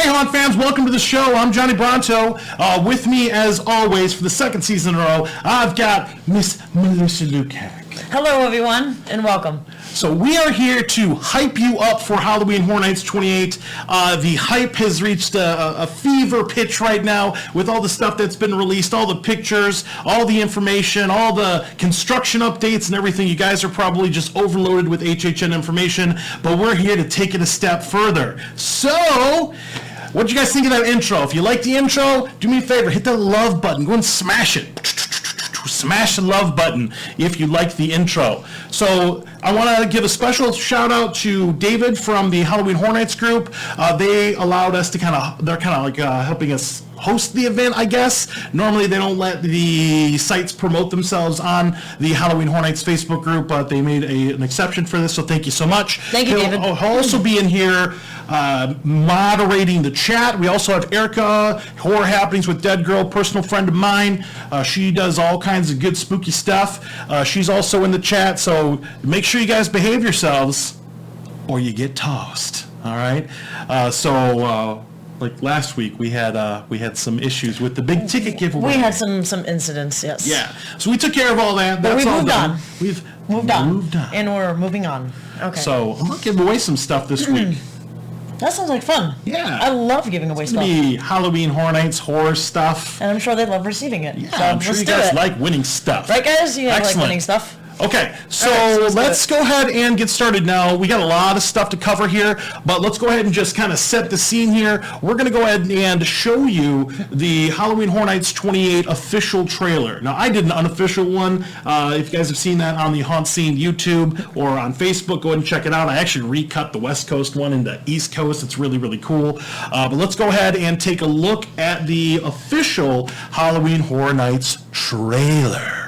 Haunt fans, welcome to the show. I'm Johnny Bronto. With me, as always, for the second season in a row, I've got Miss Melissa Lukac. Hello, everyone, and welcome. So we are here to hype you up for Halloween Horror Nights 28. The hype has reached a fever pitch right now with all the stuff that's been released, all the pictures, all the information, all the construction updates and everything. You guys are probably just overloaded with HHN information, but we're here to take it a step further. So, what do you guys think of that intro? If you like the intro, do me a favor, hit that love button. Go and smash it. Smash the love button if you like the intro. So I want to give a special shout out to David from the Halloween Horror Nights group. They allowed us to they're like helping us host the event, I guess. Normally they don't let the sites promote themselves on the Halloween Horror Nights Facebook group, but they made an exception for this, so thank you so much. Thank you, David. He'll also be in here moderating the chat. We also have Erica, Horror Happenings with Dead Girl, personal friend of mine. She does all kinds of good spooky stuff. She's also in the chat, so make sure you guys behave yourselves or you get tossed. All right? Like last week, we had some issues with the big ticket giveaway. We had some incidents, yes. Yeah, so we took care of all that. But That's we all moved done. on. We've moved on, and we're moving on. Okay. So I'm gonna give away some stuff this week. That sounds like fun. Yeah. I love giving away stuff. It's gonna be Halloween Horror Nights horror stuff. And I'm sure they love receiving it. Yeah, so I'm sure you guys like winning stuff. Right, guys? You guys like Excellent. winning stuff? Okay, so let's go ahead and get started now. We got a lot of stuff to cover here, but let's go ahead and just kind of set the scene here. We're going to go ahead and show you the Halloween Horror Nights 28 official trailer. Now, I did an unofficial one. If you guys have seen that on the HauntScene YouTube or on Facebook, go ahead and check it out. I actually recut the West Coast one into East Coast. It's really, really cool. But let's go ahead and take a look at the official Halloween Horror Nights trailer.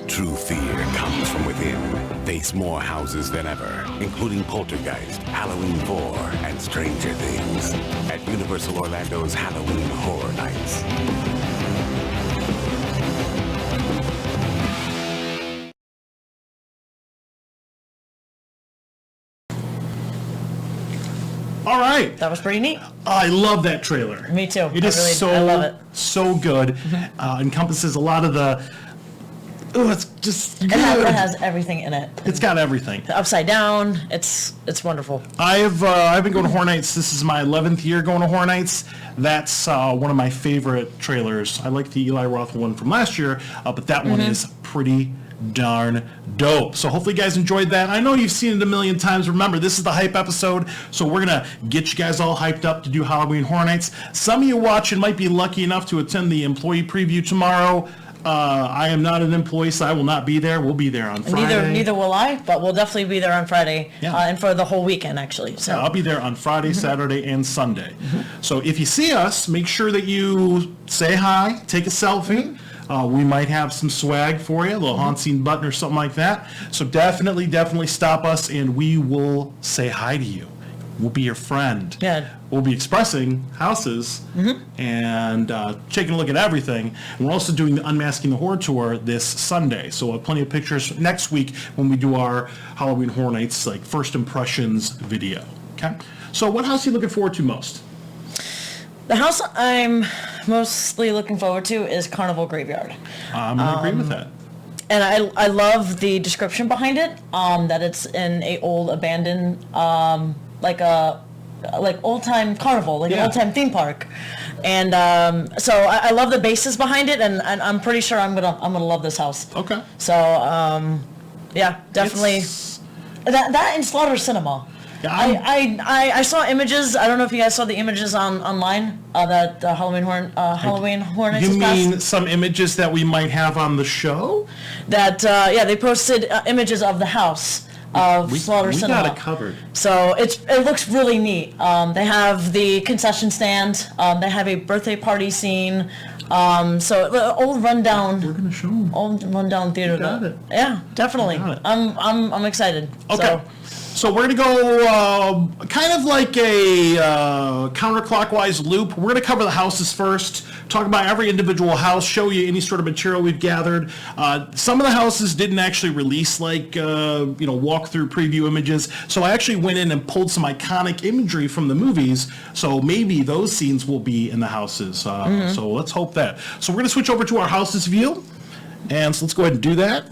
True fear comes from within. Face more houses than ever, including Poltergeist, Halloween 4, and Stranger Things at Universal Orlando's Halloween Horror Nights. All right. That was pretty neat. I love that trailer. Me too. It is I love it. So good. Encompasses a lot of the. Oh, it's just good. It has everything in it. It's got everything. Upside down. It's wonderful. I've been going to Horror Nights. This is my 11th year going to Horror Nights. That's one of my favorite trailers. I like the Eli Roth one from last year, but that one is pretty darn dope. So hopefully you guys enjoyed that. I know you've seen it a million times. Remember, this is the hype episode, so we're gonna get you guys all hyped up to do Halloween Horror Nights. Some of you watching might be lucky enough to attend the employee preview tomorrow. I am not an employee, so I will not be there. We'll be there on Friday. Neither will I, but we'll definitely be there on Friday, and for the whole weekend, actually. So I'll be there on Friday, Saturday, and Sunday. So if you see us, make sure that you say hi, take a selfie. We might have some swag for you, a little HauntScene button or something like that. So definitely stop us, and we will say hi to you. We'll be your friend. Yeah. We'll be expressing houses and taking a look at everything. And we're also doing the Unmasking the Horror Tour this Sunday. So we'll have plenty of pictures next week when we do our Halloween Horror Nights, like, first impressions video. Okay? So what house are you looking forward to most? the house I'm mostly looking forward to is Carnival Graveyard. I'm going to agree with that. I love the description behind it, that it's in a old abandoned, like old time carnival, like an old time theme park. And so I love the basis behind it, and I'm pretty sure I'm gonna love this house. Okay. So yeah, definitely that and Slaughter Cinema. Yeah, I saw images. I don't know if you guys saw the images online that Halloween Hornets. You mean some images that we might have on the show? That they posted images of the house of Slaughter Cinema. We got it covered. So it looks really neat. They have the concession stand. They have a birthday party scene. So old rundown. We're gonna show them. Old rundown theater. Got it. Yeah, definitely. Got it. I'm excited. Okay. So we're going to go kind of like a counterclockwise loop. We're going to cover the houses first, talk about every individual house, show you any sort of material we've gathered. Some of the houses didn't actually release walkthrough preview images, so I actually went in and pulled some iconic imagery from the movies, so maybe those scenes will be in the houses. So let's hope that. So we're going to switch over to our houses view, and so let's go ahead and do that.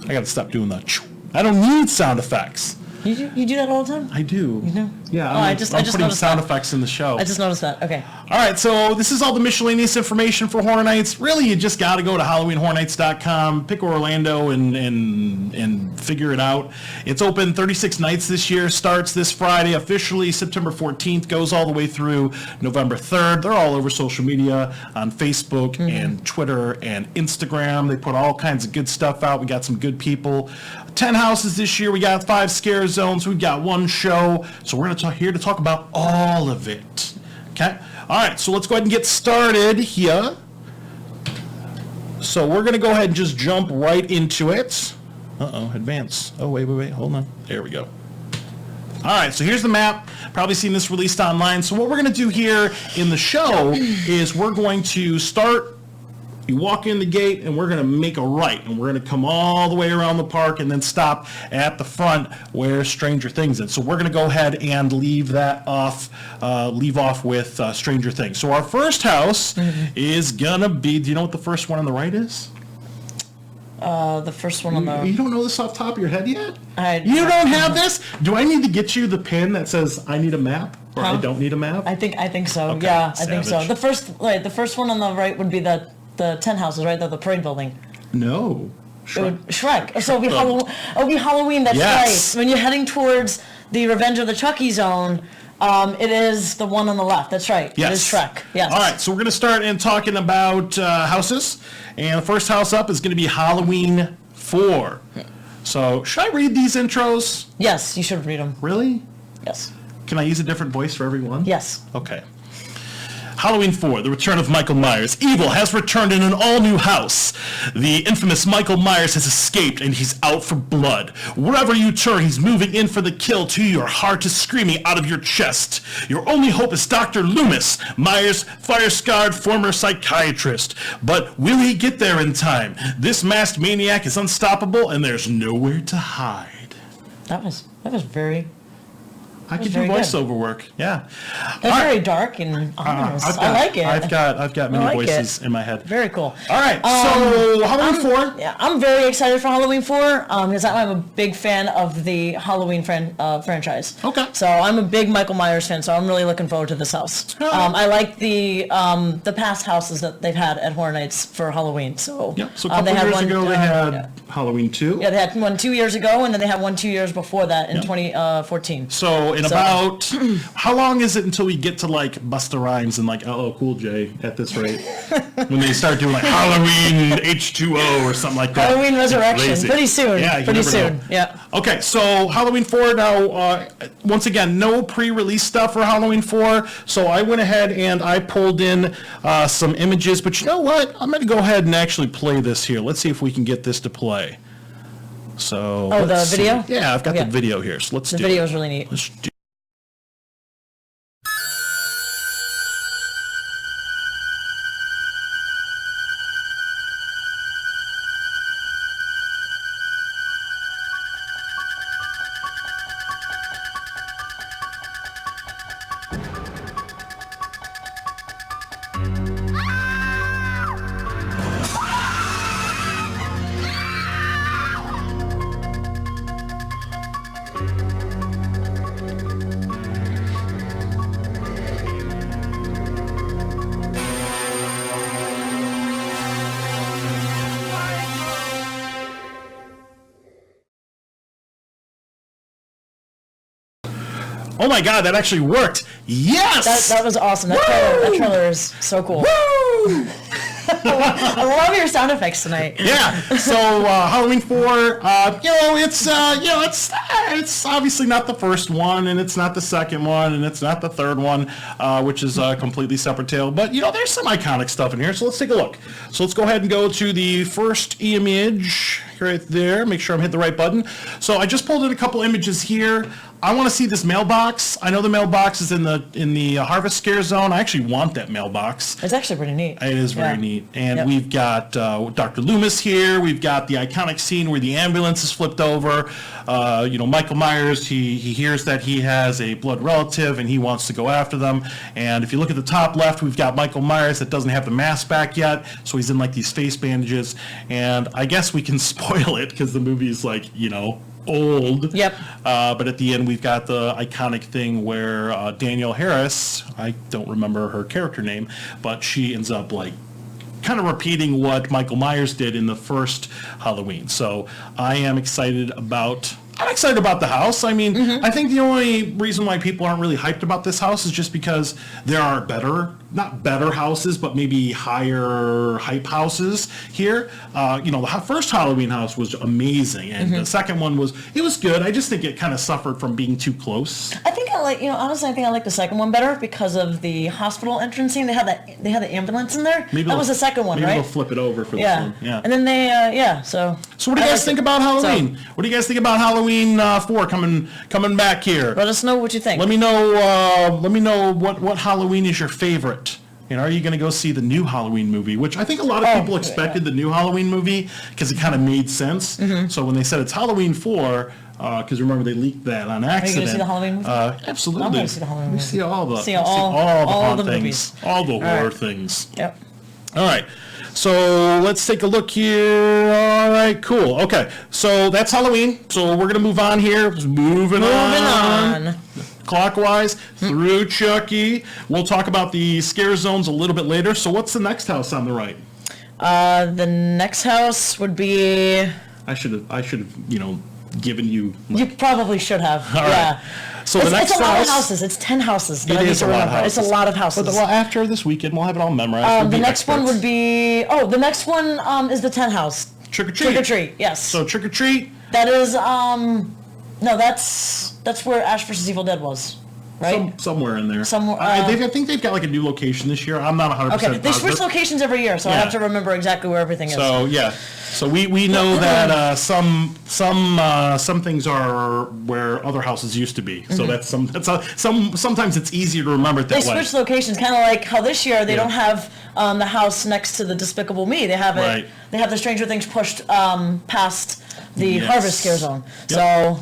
I got to stop doing that. I don't need sound effects. You do that all the time? I do. You do? Yeah, I I'm just putting noticed sound that. effects in the show. I just noticed that. Okay. All right, so this is all the miscellaneous information for Horror Nights. Really, you just got to go to HalloweenHorrorNights.com, pick Orlando, and figure it out. It's open 36 nights this year, starts this Friday, officially September 14th, goes all the way through November 3rd. They're all over social media, on Facebook and Twitter and Instagram. They put all kinds of good stuff out. We got some good people. 10 houses this year. We got 5 scare zones. We've got 1 show. So we're going to here to talk about all of it. Okay? All right, so let's go ahead and get started here. So we're going to go ahead and just jump right into it. Advance. Oh, wait, hold on. There we go. All right, so here's the map. Probably seen this released online. So what we're going to do here in the show is we're going to start. You walk in the gate, and we're going to make a right, and we're going to come all the way around the park and then stop at the front where Stranger Things is. So we're going to go ahead and leave off with Stranger Things. So our first house is going to be, do you know what the first one on the right is? The first one on the... You don't know this off the top of your head yet? You don't have this? Do I need to get you the pin that says I need a map? Or Huh? I don't need a map? I think so. Okay, Yeah, I think so. savage. The first one on the right would be the 10 houses, right? The parade building. No. Shrek. So it'll be Halloween. That's Yes. right. When you're heading towards the Revenge of the Chucky zone, it is the one on the left. That's right. Yes. It is Shrek. Yes. All right, so we're going to start in talking about houses. And the first house up is going to be Halloween 4. So should I read these intros? Yes, you should read them. Really? Yes. Can I use a different voice for everyone? Yes. Okay. Halloween 4, the return of Michael Myers. Evil has returned in an all-new house. The infamous Michael Myers has escaped, and he's out for blood. Wherever you turn, he's moving in for the kill till your heart is screaming out of your chest. Your only hope is Dr. Loomis, Myers' fire-scarred former psychiatrist. But will he get there in time? This masked maniac is unstoppable, and there's nowhere to hide. That was very... I could do very good. voiceover work. Yeah. It's very dark and ominous. I like it. I've got many like voices in my head. Very cool. All right. So Halloween 4. Yeah, I'm very excited for Halloween 4 because I'm a big fan of the Halloween franchise. Okay. So I'm a big Michael Myers fan, so I'm really looking forward to this house. I like the past houses that they've had at Horror Nights for Halloween. So Yeah. So a couple years ago they had Halloween 2. Yeah, they had one 2 years ago, and then they had one 2 years before that in 2014. So about how long is it until we get to like Busta Rhymes and like LL Cool J at this rate? When they start doing like Halloween H2O or something like that. Halloween Resurrection. Crazy. Pretty soon. Yeah, you Pretty never soon. know. Yeah. Okay, so Halloween 4 now, once again, no pre-release stuff for Halloween 4, so I went ahead and I pulled in some images, but you know what? I'm going to go ahead and actually play this here. Let's see if we can get this to play. So, Oh, the let's see. video? Yeah, I've got Okay. the video here, so let's The do video it. is really neat. Let's do Oh my God, that actually worked. Yes! That was awesome. That trailer is so cool. Woo! I love your sound effects tonight. Yeah. So Halloween 4, it's obviously not the first one, and it's not the second one, and it's not the third one, which is a completely separate tale. But there's some iconic stuff in here. So let's take a look. So let's go ahead and go to the first image right there. Make sure I'm hitting the right button. So I just pulled in a couple images here. I want to see this mailbox. I know the mailbox is in the Harvest Scare Zone. I actually want that mailbox. It's actually pretty neat. It is very neat. And we've got Dr. Loomis here. We've got the iconic scene where the ambulance is flipped over. Michael Myers, he hears that he has a blood relative and he wants to go after them. And if you look at the top left, we've got Michael Myers that doesn't have the mask back yet. So he's in like these face bandages. And I guess we can spoil it because the movie's like, old. Yep. But at the end, we've got the iconic thing where Danielle Harris, I don't remember her character name, but she ends up like kind of repeating what Michael Myers did in the first Halloween. So I am excited about the house. I mean, I think the only reason why people aren't really hyped about this house is just because there are not better houses, but maybe higher hype houses here. The first Halloween house was amazing, and the second one was good. I just think it kind of suffered from being too close. I think honestly, I think I like the second one better because of the hospital entrance scene. They had the ambulance in there. That was the second one, maybe right? They'll flip it over for this one. Yeah. And then they, So what do you guys think about Halloween? What do you guys think about Halloween 4 coming back here? Let us know what you think. Let me know what Halloween is your favorite. Are you going to go see the new Halloween movie? Which I think a lot of people expected the new Halloween movie because it kind of made sense. So when they said it's Halloween 4, because remember they leaked that on accident. Are you going to see the Halloween movie? Absolutely. I'm going to see the Halloween movie. See all the all the the things, movies. all the horror things. Yep. All right. So let's take a look here. All right, cool. Okay, so that's Halloween. So we're going to move on here. Moving on. Clockwise through Chucky. We'll talk about the scare zones a little bit later. So what's the next house on the right? The next house would be... I should have, given you... You probably should have. All right. So it's, the next it's a lot house, of houses. It's 10 houses. That it I need is to a lot remember. of houses. It's a lot of houses. Well, after this weekend, we'll have it all memorized. The next one would be... the next one is the 10 house. Trick or Treat. Trick or Treat, yes. So Trick or Treat. That is, no, that's where Ash vs. Evil Dead was, right? Somewhere in there. Somewhere. I think they've got like a new location this year. I'm not 100% Okay, they switch positive. locations every year, so I have to remember exactly where everything is. So yeah, so we know that some things are where other houses used to be. So sometimes it's easier to remember it that they way. switch locations, kind of like how this year they don't have the house next to the Despicable Me. They have it. Right. They have the Stranger Things pushed past the Harvest Scare Zone. Yep.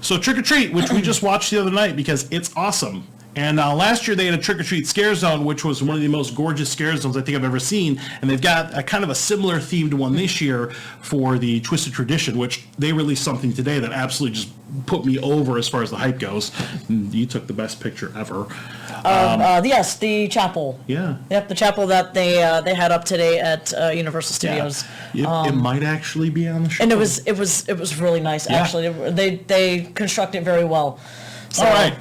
So Trick or Treat, which we just watched the other night because it's awesome. And last year they had a Trick or Treat Scare Zone, which was one of the most gorgeous scare zones I think I've ever seen. And they've got a kind of a similar themed one this year for the Twisted Tradition, which they released something today that absolutely just put me over as far as the hype goes. You took the best picture ever. Yes, the chapel. Yeah. Yep, the chapel that they had up today at Universal Studios. Yeah. It might actually be on the show. And it was really nice actually. They construct it very well. So, all right.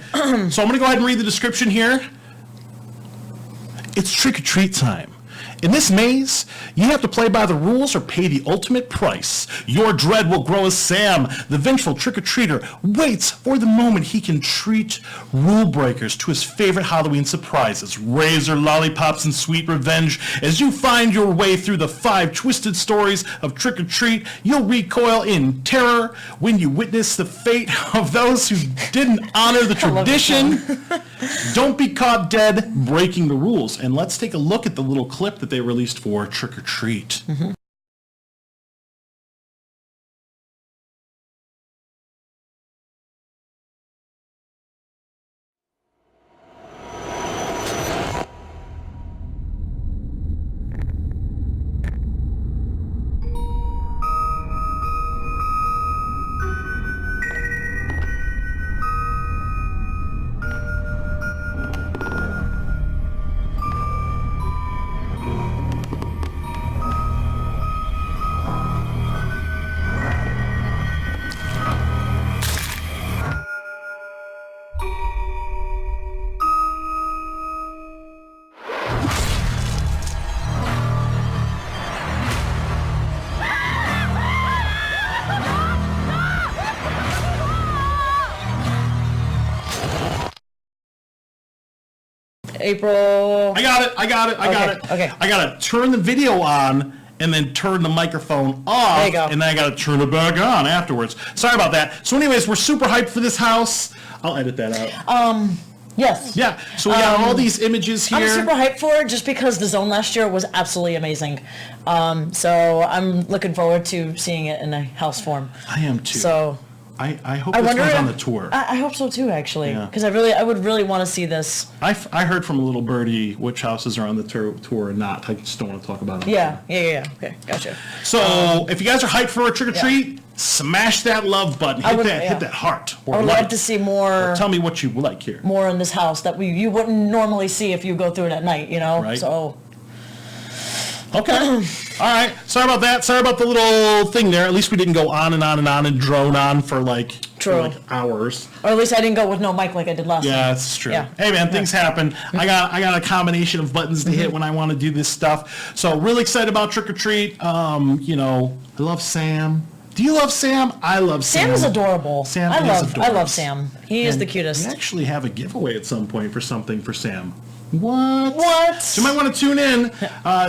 So I'm going to go ahead and read the description here. It's trick or treat time. In this maze, you have to play by the rules or pay the ultimate price. Your dread will grow as Sam, the vengeful trick-or-treater, waits for the moment he can treat rule breakers to his favorite Halloween surprises. Razor, lollipops, and sweet revenge. As you find your way through the 5 twisted stories of trick-or-treat, you'll recoil in terror when you witness the fate of those who didn't honor the tradition. Don't be caught dead breaking the rules. And let's take a look at the little clip that they released for Trick or Treat. April. I got it. Okay. I got to turn the video on and then turn the microphone off. There you go. And then I got to turn it back on afterwards. Sorry about that. So anyways, we're super hyped for this house. I'll edit that out. Yes. Yeah. So we got all these images here. I'm super hyped for it just because the zone last year was absolutely amazing. So I'm looking forward to seeing it in a house form. I am too. So I hope this one's on the tour. I hope so too, actually, Yeah. because I would really want to see this. I heard from a little birdie which houses are on the tour and not. I just don't want to talk about them. Yeah. Okay, gotcha. So if you guys are hyped for a trick or treat, smash that love button. Hit that heart. Or I would like. love to see more. Or tell me what you like here. More in this house that you wouldn't normally see if you go through it at night, you know. Right. So. Okay. All right. Sorry about that. Sorry about the little thing there. At least we didn't go on and on and on and drone on for hours. Or at least I didn't go with no mic like I did last time. Yeah, that's true. Yeah. Hey man, things happen. I got a combination of buttons to hit when I want to do this stuff. So really excited about Trick or Treat. I love Sam. Do you love Sam? I love Sam. Sam is adorable. Sam I is adorable. love Sam. He is the cutest. We actually have a giveaway at some point for something for Sam. What? So you might want to tune in.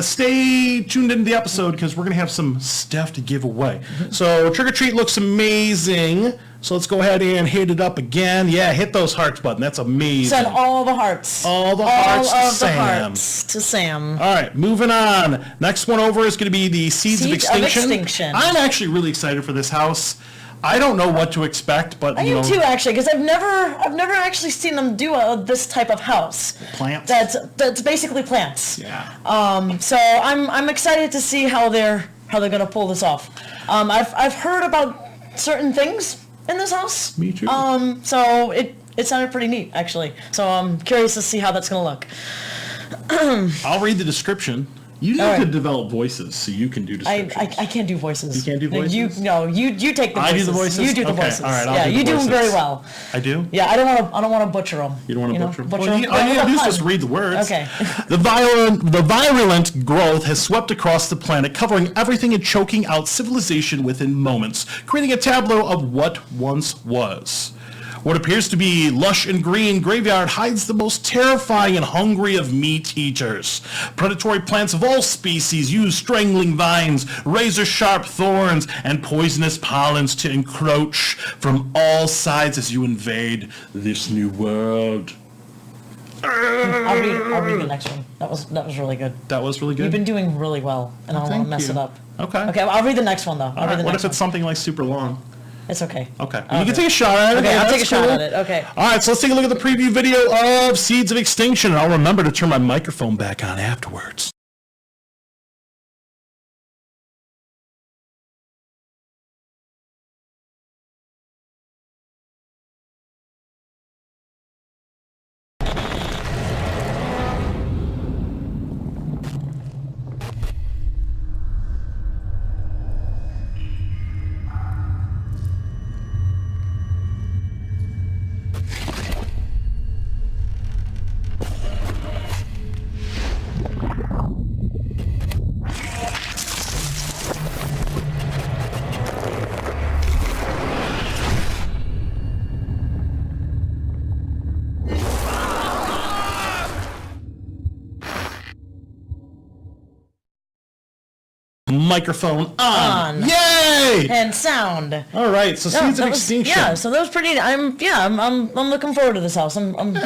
Stay tuned into the episode because we're going to have some stuff to give away. So Trick or Treat looks amazing. So let's go ahead and hit it up again. Yeah, hit those hearts button. That's amazing. Send all the hearts. All the hearts to Sam. Hearts to Sam. All right, moving on. Next one over is going to be the Seeds of Extinction. I'm actually really excited for this house. I don't know what to expect, but I am too, actually, because I've never actually seen them do this type of house. Plants. That's basically plants. Yeah. So I'm excited to see how they're gonna pull this off. I've heard about certain things in this house. Me too. So it sounded pretty neat, actually. So I'm curious to see how that's gonna look. I'll read the description. You need to develop voices so you can do descriptions. I can't do voices. You can't do voices? You take the voices. I do the voices? You do the Okay, voices. all right, I'll do the you do them voices. very well. I do? Yeah, I don't want to butcher them. You don't want to butcher them? Butcher Well, them? all you Yeah, gotta do is fun. just read the words. Okay. The virulent growth has swept across the planet, covering everything and choking out civilization within moments, creating a tableau of what once was. What appears to be lush and green graveyard hides the most terrifying and hungry of meat eaters. Predatory plants of all species use strangling vines, razor-sharp thorns, and poisonous pollens to encroach from all sides as you invade this new world. I'll read the next one. That was really good. That was really good? You've been doing really well, and I don't want to mess it up. Okay. Okay, I'll read the next one, though. What if it's something like super long? It's okay. Okay. You can take a shot at it. Okay, I'll That's take a shot cool. at it. Okay. All right, so let's take a look at the preview video of Seeds of Extinction, and I'll remember to turn my microphone back on afterwards. Microphone on. Yay! And sound. All right, so Seeds of Extinction. Yeah, so that was pretty. I'm looking forward to this house. I'm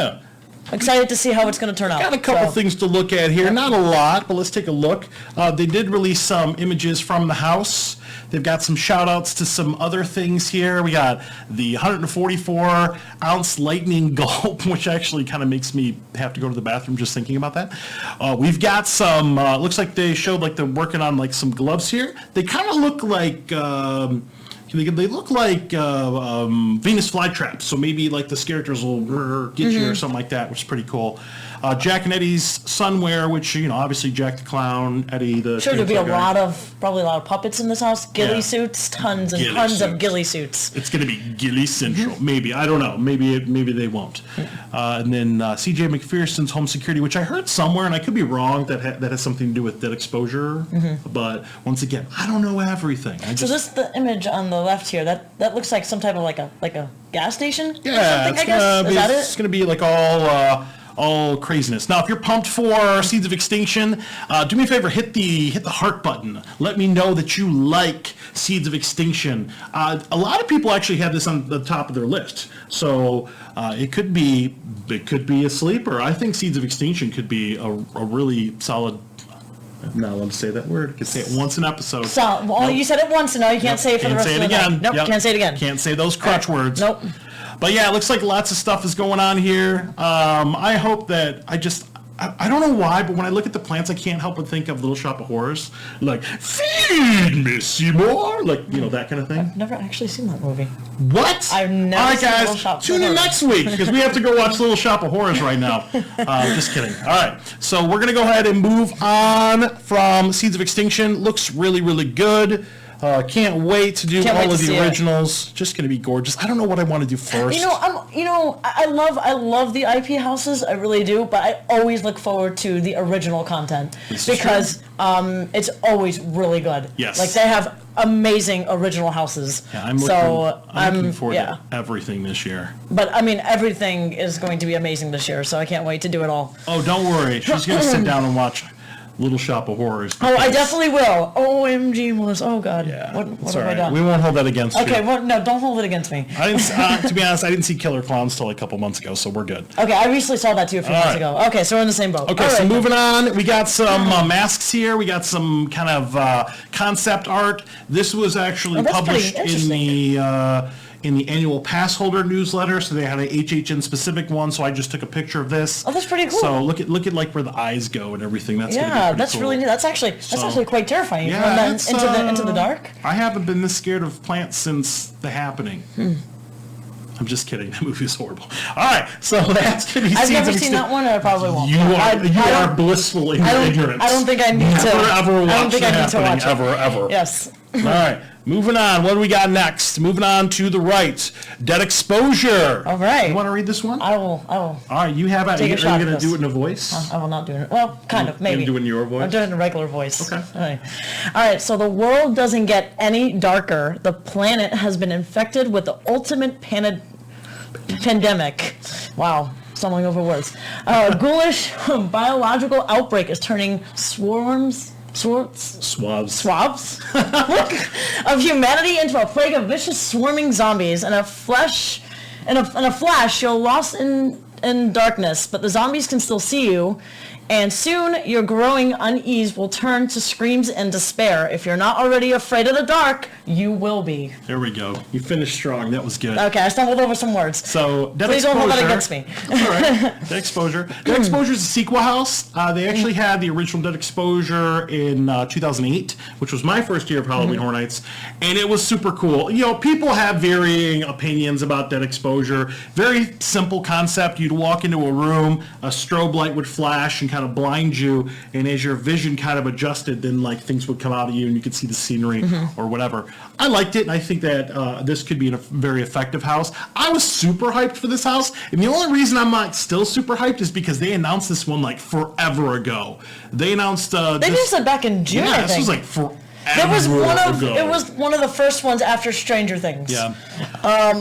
excited to see how it's going to turn out. Got a couple things to look at here. Not a lot, but let's take a look. They did release some images from the house. They've got some shout outs to some other things here. We got the 144 ounce lightning gulp, which actually kind of makes me have to go to the bathroom just thinking about that. We've got some, looks like they showed like they're working on like some gloves here. They kind of look like, they look like Venus flytraps, so maybe like the characters will get you or something like that, which is pretty cool. Jack and Eddie's sunwear, which obviously Jack the Clown, Eddie the. Sure, there'll be guy. probably a lot of puppets in this house. Ghillie suits, tons and tons of ghillie suits. It's going to be ghillie central, maybe. I don't know. Maybe they won't. And then C.J. McPherson's home security, which I heard somewhere, and I could be wrong, that has something to do with dead exposure. But once again, I don't know everything. So this the image on the left here. That looks like some type of like a gas station. Yeah, or something, I guess. Is that it? It's going to be like all all craziness. Now, if you're pumped for Seeds of Extinction, do me a favor, hit the heart button. Let me know that you like Seeds of Extinction. A lot of people actually have this on the top of their list, so it could be a sleeper. I think Seeds of Extinction could be a really solid. I'm not allowed to say that word. I can say it once an episode. So, well, nope. You said it once, and now you can't say it for the rest of the night. Nope, can't say it again. Can't say those crutch words. Nope. But yeah, it looks like lots of stuff is going on here. I hope that I don't know why, but when I look at the plants, I can't help but think of Little Shop of Horrors. Like, feed me, Seymour! Like, that kind of thing. I've never actually seen that movie. What? I've never seen Little Shop of Horrors. Tune in next week, because we have to go watch Little Shop of Horrors right now. Just kidding. All right, so we're going to go ahead and move on from Seeds of Extinction. Looks really, really good. Can't wait to do all of the originals. Just going to be gorgeous. I don't know what I want to do first. I love the IP houses. I really do. But I always look forward to the original content because it's always really good. Yes. Like they have amazing original houses. Yeah, I'm looking forward to everything this year. But I mean, everything is going to be amazing this year. So I can't wait to do it all. Oh, don't worry. She's going to sit down and watch Little Shop of Horrors. Oh, I definitely will. OMG, Melissa. Oh, God. Yeah, what have I done? We won't hold that against you. Okay, well, no, don't hold it against me. I didn't, to be honest, I didn't see Killer Clowns till a couple months ago, so we're good. Okay, I recently saw that too a few months ago. Okay, so we're in the same boat. Okay, so moving on, we got some masks here. We got some kind of concept art. This was actually published in the annual pass holder newsletter, so they had an HHN specific one, so I just took a picture of this. Oh, that's pretty cool. So look at like where the eyes go and everything. That's that's cool. Really neat. That's actually quite terrifying. Yeah, into the dark. I haven't been this scared of plants since The Happening. I'm just kidding. That movie is horrible. All right, so that's going to be. I've never seen that one, and I probably won't. You are blissful in your ignorance. I don't think I need to. Ever watch The Happening. Ever. Yes. All right, moving on. What do we got next? Moving on to the right. Dead Exposure. All right. You want to read this one? I will. All right, you have it. Are you going to do it in a voice? I will not do it. Well, kind of, maybe. You're doing your voice? I'm doing it in a regular voice. Okay. All right, so the world doesn't get any darker. The planet has been infected with the ultimate pandemic. Wow. Stumbling over words. A ghoulish biological outbreak is turning swabs of humanity into a plague of vicious swarming zombies. In a flash, you're lost in darkness, but the zombies can still see you. And soon, your growing unease will turn to screams and despair. If you're not already afraid of the dark, you will be. There we go. You finished strong. That was good. Okay, I stumbled over some words. So, Please don't hold that against me. That's all right. Dead Exposure. Dead Exposure is a sequel house. They actually had the original Dead Exposure in 2008, which was my first year of Halloween Horror Nights, and it was super cool. People have varying opinions about Dead Exposure. Very simple concept. You'd walk into a room, a strobe light would flash and kind of blind you, and as your vision kind of adjusted, then like things would come out of you and you could see the scenery or whatever. I liked it, and I think that this could be a very effective house. I was super hyped for this house, and the only reason I'm not still super hyped is because they announced this one like forever ago. They announced they did it back in June. Yeah, I this think. was like forever. It was one of the first ones after Stranger Things. Yeah.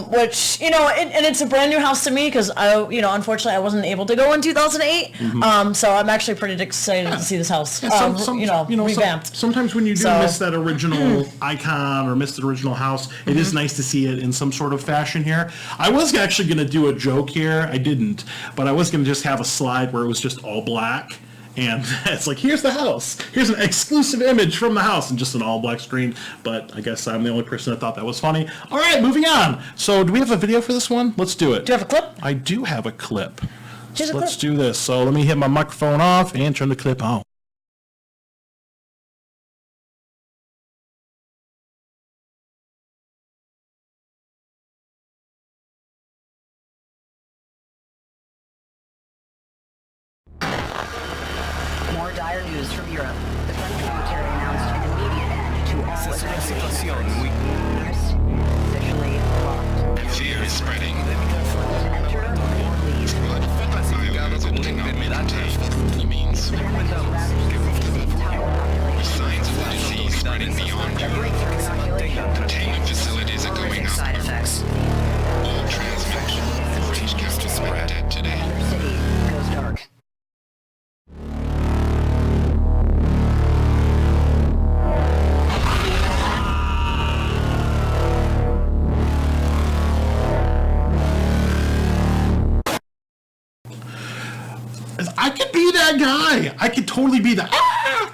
Which and it's a brand new house to me because unfortunately I wasn't able to go in 2008. So I'm actually pretty excited to see this house. Revamped. Sometimes when you do miss that original icon or miss the original house, it is nice to see it in some sort of fashion here. I was actually going to do a joke here. I didn't, but I was going to just have a slide where it was just all black. And it's like, here's the house. Here's an exclusive image from the house and just an all-black screen. But I guess I'm the only person that thought that was funny. All right, moving on. So do we have a video for this one? Let's do it. Do you have a clip? I do have a clip. Let's do this. So let me hit my microphone off and turn the clip on. More dire news from Europe. The French military announced an immediate end to all attacks. News officially locked. Fear is spreading. Enter or leave. Means signs of the disease spreading beyond Europe. Containment facilities are going up. Side effects. All transmission reach counter spread today. City goes dark. I could be that guy. I could totally be the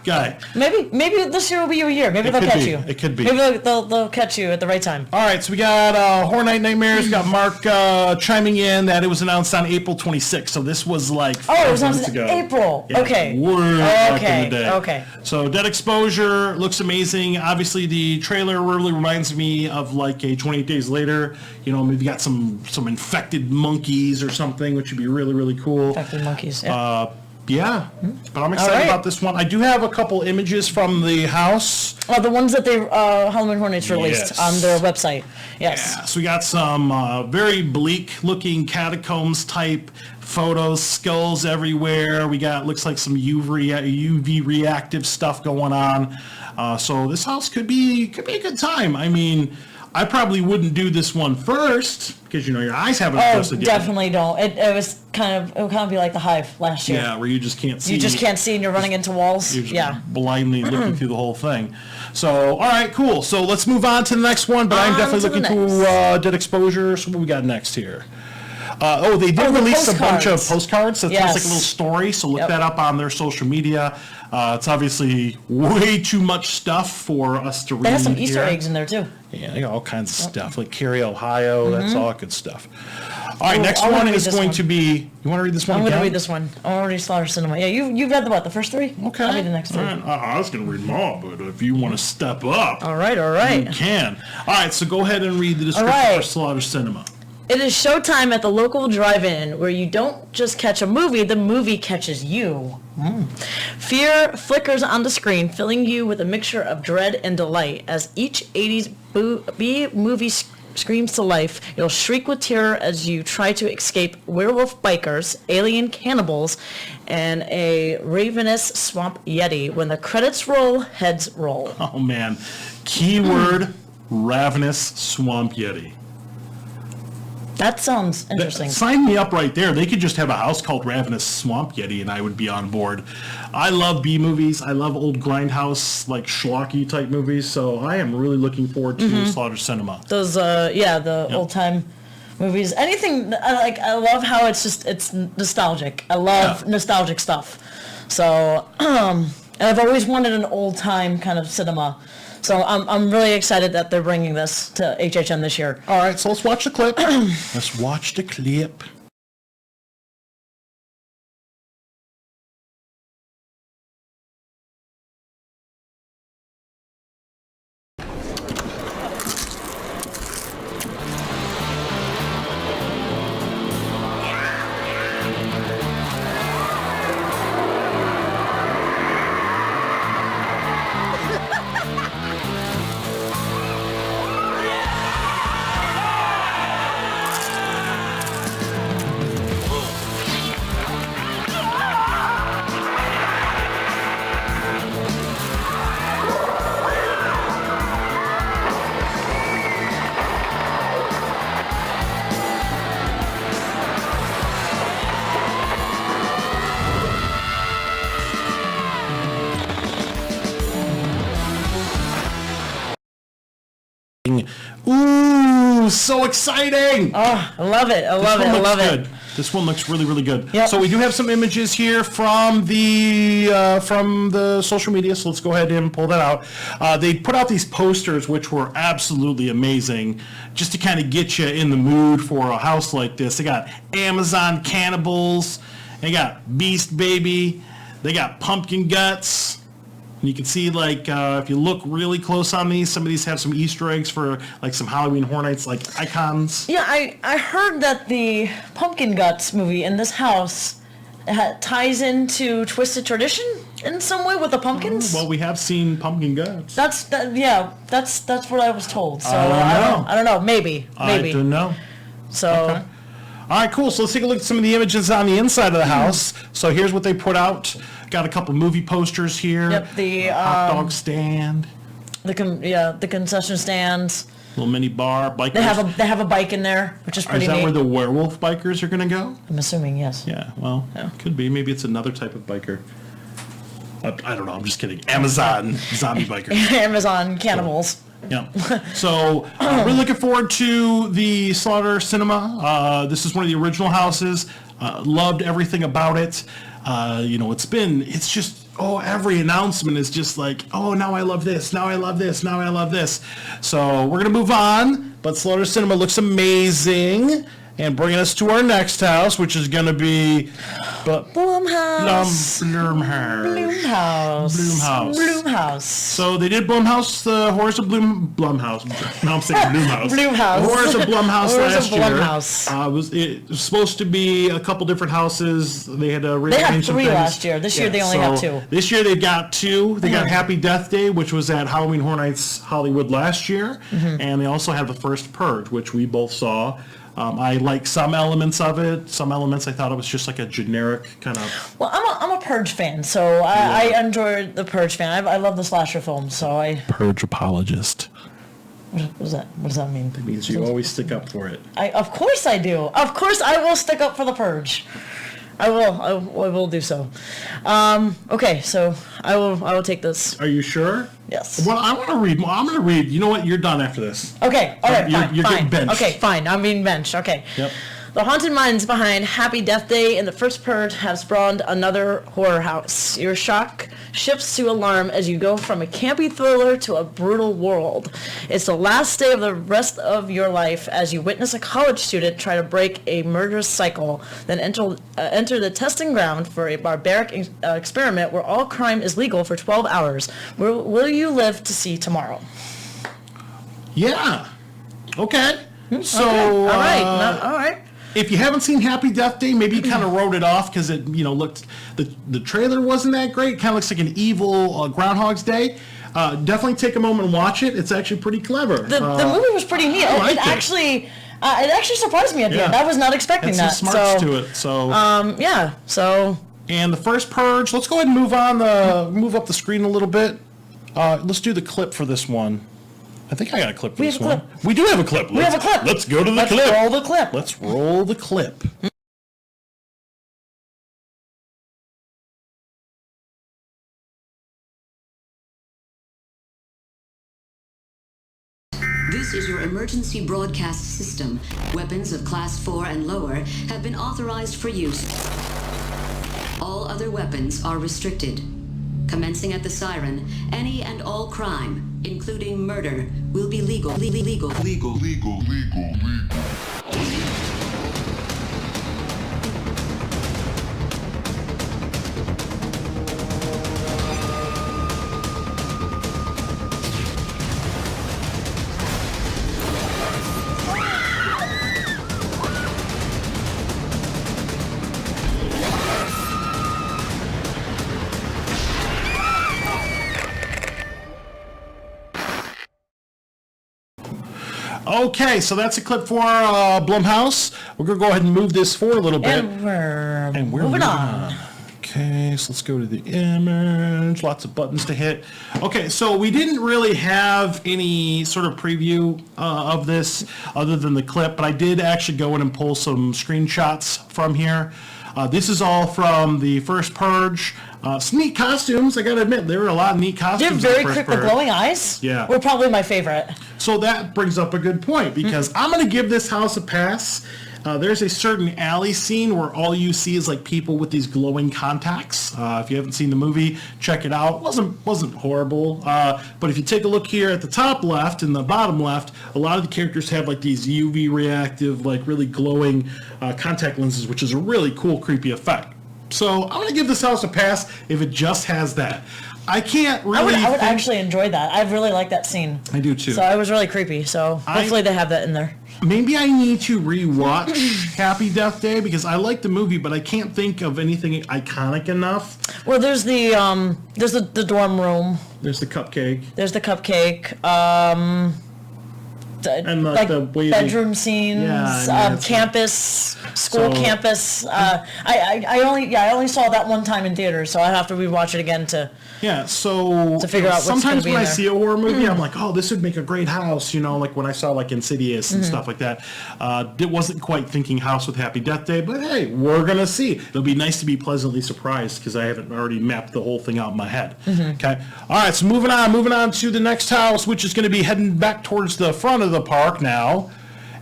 guy. Maybe this year will be your year. Maybe they'll catch you. It could be. Maybe they'll catch you at the right time. All right, so we got Horror Night Nightmares. We got Mark chiming in that it was announced on April 26th. So this was like 5 it was months announced ago. in April. Yeah, Okay. way back in the day. Okay. So Dead Exposure looks amazing. Obviously, the trailer really reminds me of like a 28 Days Later. You know, maybe got some infected monkeys or something, which would be really, really cool. Infected monkeys. Yeah. Yeah, but I'm excited about this one. I do have a couple images from the house. Oh, the ones that they Halloween Hornets released on their website. Yes. Yeah, so we got some very bleak-looking catacombs type photos, skulls everywhere. We got looks like some UV reactive stuff going on. So this house could be a good time. I mean, I probably wouldn't do this one first because your eyes haven't adjusted yet. Definitely don't. It was it would kind of be like the Hive last year. Yeah, where you just can't see. You just can't see and you're running into walls. You're just blindly looking through the whole thing. So, all right, cool. So let's move on to the next one. But I'm definitely looking to Dead Exposure. So what we got next here? They did release a bunch of postcards. It's almost like a little story. So look that up on their social media. It's obviously way too much stuff for us to read. They have some Easter eggs in there too. Yeah, they got all kinds of stuff like Cary, Ohio. That's all good stuff. All right, next one is going to be. You want to read this one? I'm going to read this one. I want to read Slaughter Cinema. Yeah, you read the first three? Okay. I'll read the next three. Right. I was going to read them all, but if you want to step up, all right, you can. All right, so go ahead and read the description for Slaughter Cinema. It is showtime at the local drive-in where you don't just catch a movie, the movie catches you. Fear flickers on the screen, filling you with a mixture of dread and delight. As each 80s B-movie screams to life, you'll shriek with terror as you try to escape werewolf bikers, alien cannibals, and a ravenous swamp yeti. When the credits roll, heads roll. Oh, man. Keyword, ravenous swamp yeti. That sounds interesting. Sign me up right there. They could just have a house called Ravenous Swamp Yeti and I would be on board. I love B-movies. I love old grindhouse, like schlocky type movies. So I am really looking forward to Slaughter Cinema. Those, old time movies. Anything, I love how it's nostalgic. I love nostalgic stuff. So, and I've always wanted an old time kind of cinema. So I'm really excited that they're bringing this to HHN this year. All right, so let's watch the clip. Let's watch the clip. Ooh, so exciting! Oh, I love it. I love it. This one looks really, really good. Yep. So we do have some images here from the social media, so let's go ahead and pull that out. They put out these posters, which were absolutely amazing, just to kind of get you in the mood for a house like this. They got Amazon cannibals, they got Beast Baby, they got pumpkin guts. And you can see, like, if you look really close on these, some of these have some Easter eggs for, like, some Halloween Horror Nights, like, icons. Yeah, I heard that the Pumpkin Guts movie in this house ties into Twisted Tradition in some way with the pumpkins. Well, we have seen pumpkin guts. That's what I was told. So I don't know. Maybe. I don't know. So. Okay. All right, cool. So let's take a look at some of the images on the inside of the house. So here's what they put out. Got a couple movie posters here. Yep. The hot dog stand. The concession stands. Little mini bar. Bikers. They have a bike in there, which is pretty neat. Is that where the werewolf bikers are going to go? I'm assuming, yes. Yeah. Well, could be. Maybe it's another type of biker. I don't know. I'm just kidding. Amazon zombie bikers. Amazon cannibals. Yeah. So we're looking forward to the Slaughter Cinema. This is one of the original houses. Loved everything about it. It's just, every announcement is just like, now I love this, now I love this, now I love this. So we're going to move on, but Slaughter Cinema looks amazing. And bringing us to our next house, which is going to be Blumhouse. Blumhouse. So they did Blumhouse, the Horrors of Blumhouse. Now I'm saying Blumhouse. Blumhouse. The Horrors of Blumhouse last year. Blumhouse. It was supposed to be a couple different houses. They had to rearrange some things. They had 3 last year. This year they only have 2. This year they've got 2. They got Happy Death Day, which was at Halloween Horror Nights Hollywood last year. And they also had the first Purge, which we both saw. I like some elements of it. Some elements I thought it was just like a generic kind of... Well, I'm a Purge fan, so I enjoyed the Purge fan. I love the slasher films, so I... Purge apologist. What does that mean? It means you always stick up for it. Of course I do. Of course I will stick up for the Purge. I will do so. Okay, so I will take this. Are you sure? Yes. Well, I want to read more. I'm going to read. You know what? You're done after this. Okay. All right. Fine. You're getting benched. Okay. Fine. I'm being benched. Okay. Yep. The haunted minds behind Happy Death Day and the first Purge have spawned another horror house. Your shock shifts to alarm as you go from a campy thriller to a brutal world. It's the last day of the rest of your life as you witness a college student try to break a murderous cycle, then enter the testing ground for a barbaric experiment where all crime is legal for 12 hours. Will you live to see tomorrow? Yeah. Okay. So. Okay. All right. If you haven't seen Happy Death Day, maybe you kind of wrote it off because it, looked the trailer wasn't that great. Kind of looks like an evil Groundhog's Day. Definitely take a moment and watch it. It's actually pretty clever. The movie was pretty neat. It actually surprised me at the end. I was not expecting that. Some smarts to it. So So. And the first Purge. Let's go ahead and move up the screen a little bit. Let's do the clip for this one. I think I got a clip for this one. We do have a clip. We have a clip. Let's go to the clip. Let's roll the clip. Let's roll the clip. This is your emergency broadcast system. Weapons of Class 4 and lower have been authorized for use. All other weapons are restricted. Commencing at the siren, any and all crime, including murder, will be legal. Okay, so that's a clip for Blumhouse. We're going to go ahead and move this forward a little bit. And we're moving on. Okay, so let's go to the image. Lots of buttons to hit. Okay, so we didn't really have any sort of preview of this other than the clip, but I did actually go in and pull some screenshots from here. This is all from the first Purge. Some neat costumes, I gotta admit. There were a lot of neat costumes. They're very quick. The glowing eyes were probably my favorite. So that brings up a good point, because I'm gonna give this house a pass. There's a certain alley scene where all you see is like people with these glowing contacts. If you haven't seen the movie, check it out. It wasn't horrible. But if you take a look here at the top left and the bottom left, a lot of the characters have like these UV reactive, like really glowing contact lenses, which is a really cool, creepy effect. So I'm going to give this house a pass if it just has that. I can't really... I would actually enjoy that. I really like that scene. I do too. So it was really creepy. So hopefully they have that in there. Maybe I need to rewatch Happy Death Day, because I like the movie, but I can't think of anything iconic enough. Well, there's the dorm room. There's the cupcake. There's the cupcake. And like the way bedroom scenes, campus, school campus. I only saw that one time in theater, so I have to rewatch it again to figure out what's sometimes when I see a horror movie, I'm like, oh, this would make a great house, like when I saw like Insidious and stuff like that. It wasn't quite thinking House with Happy Death Day, but hey, we're gonna see. It'll be nice to be pleasantly surprised because I haven't already mapped the whole thing out in my head. Okay, all right, so moving on to the next house, which is going to be heading back towards the front of the park now,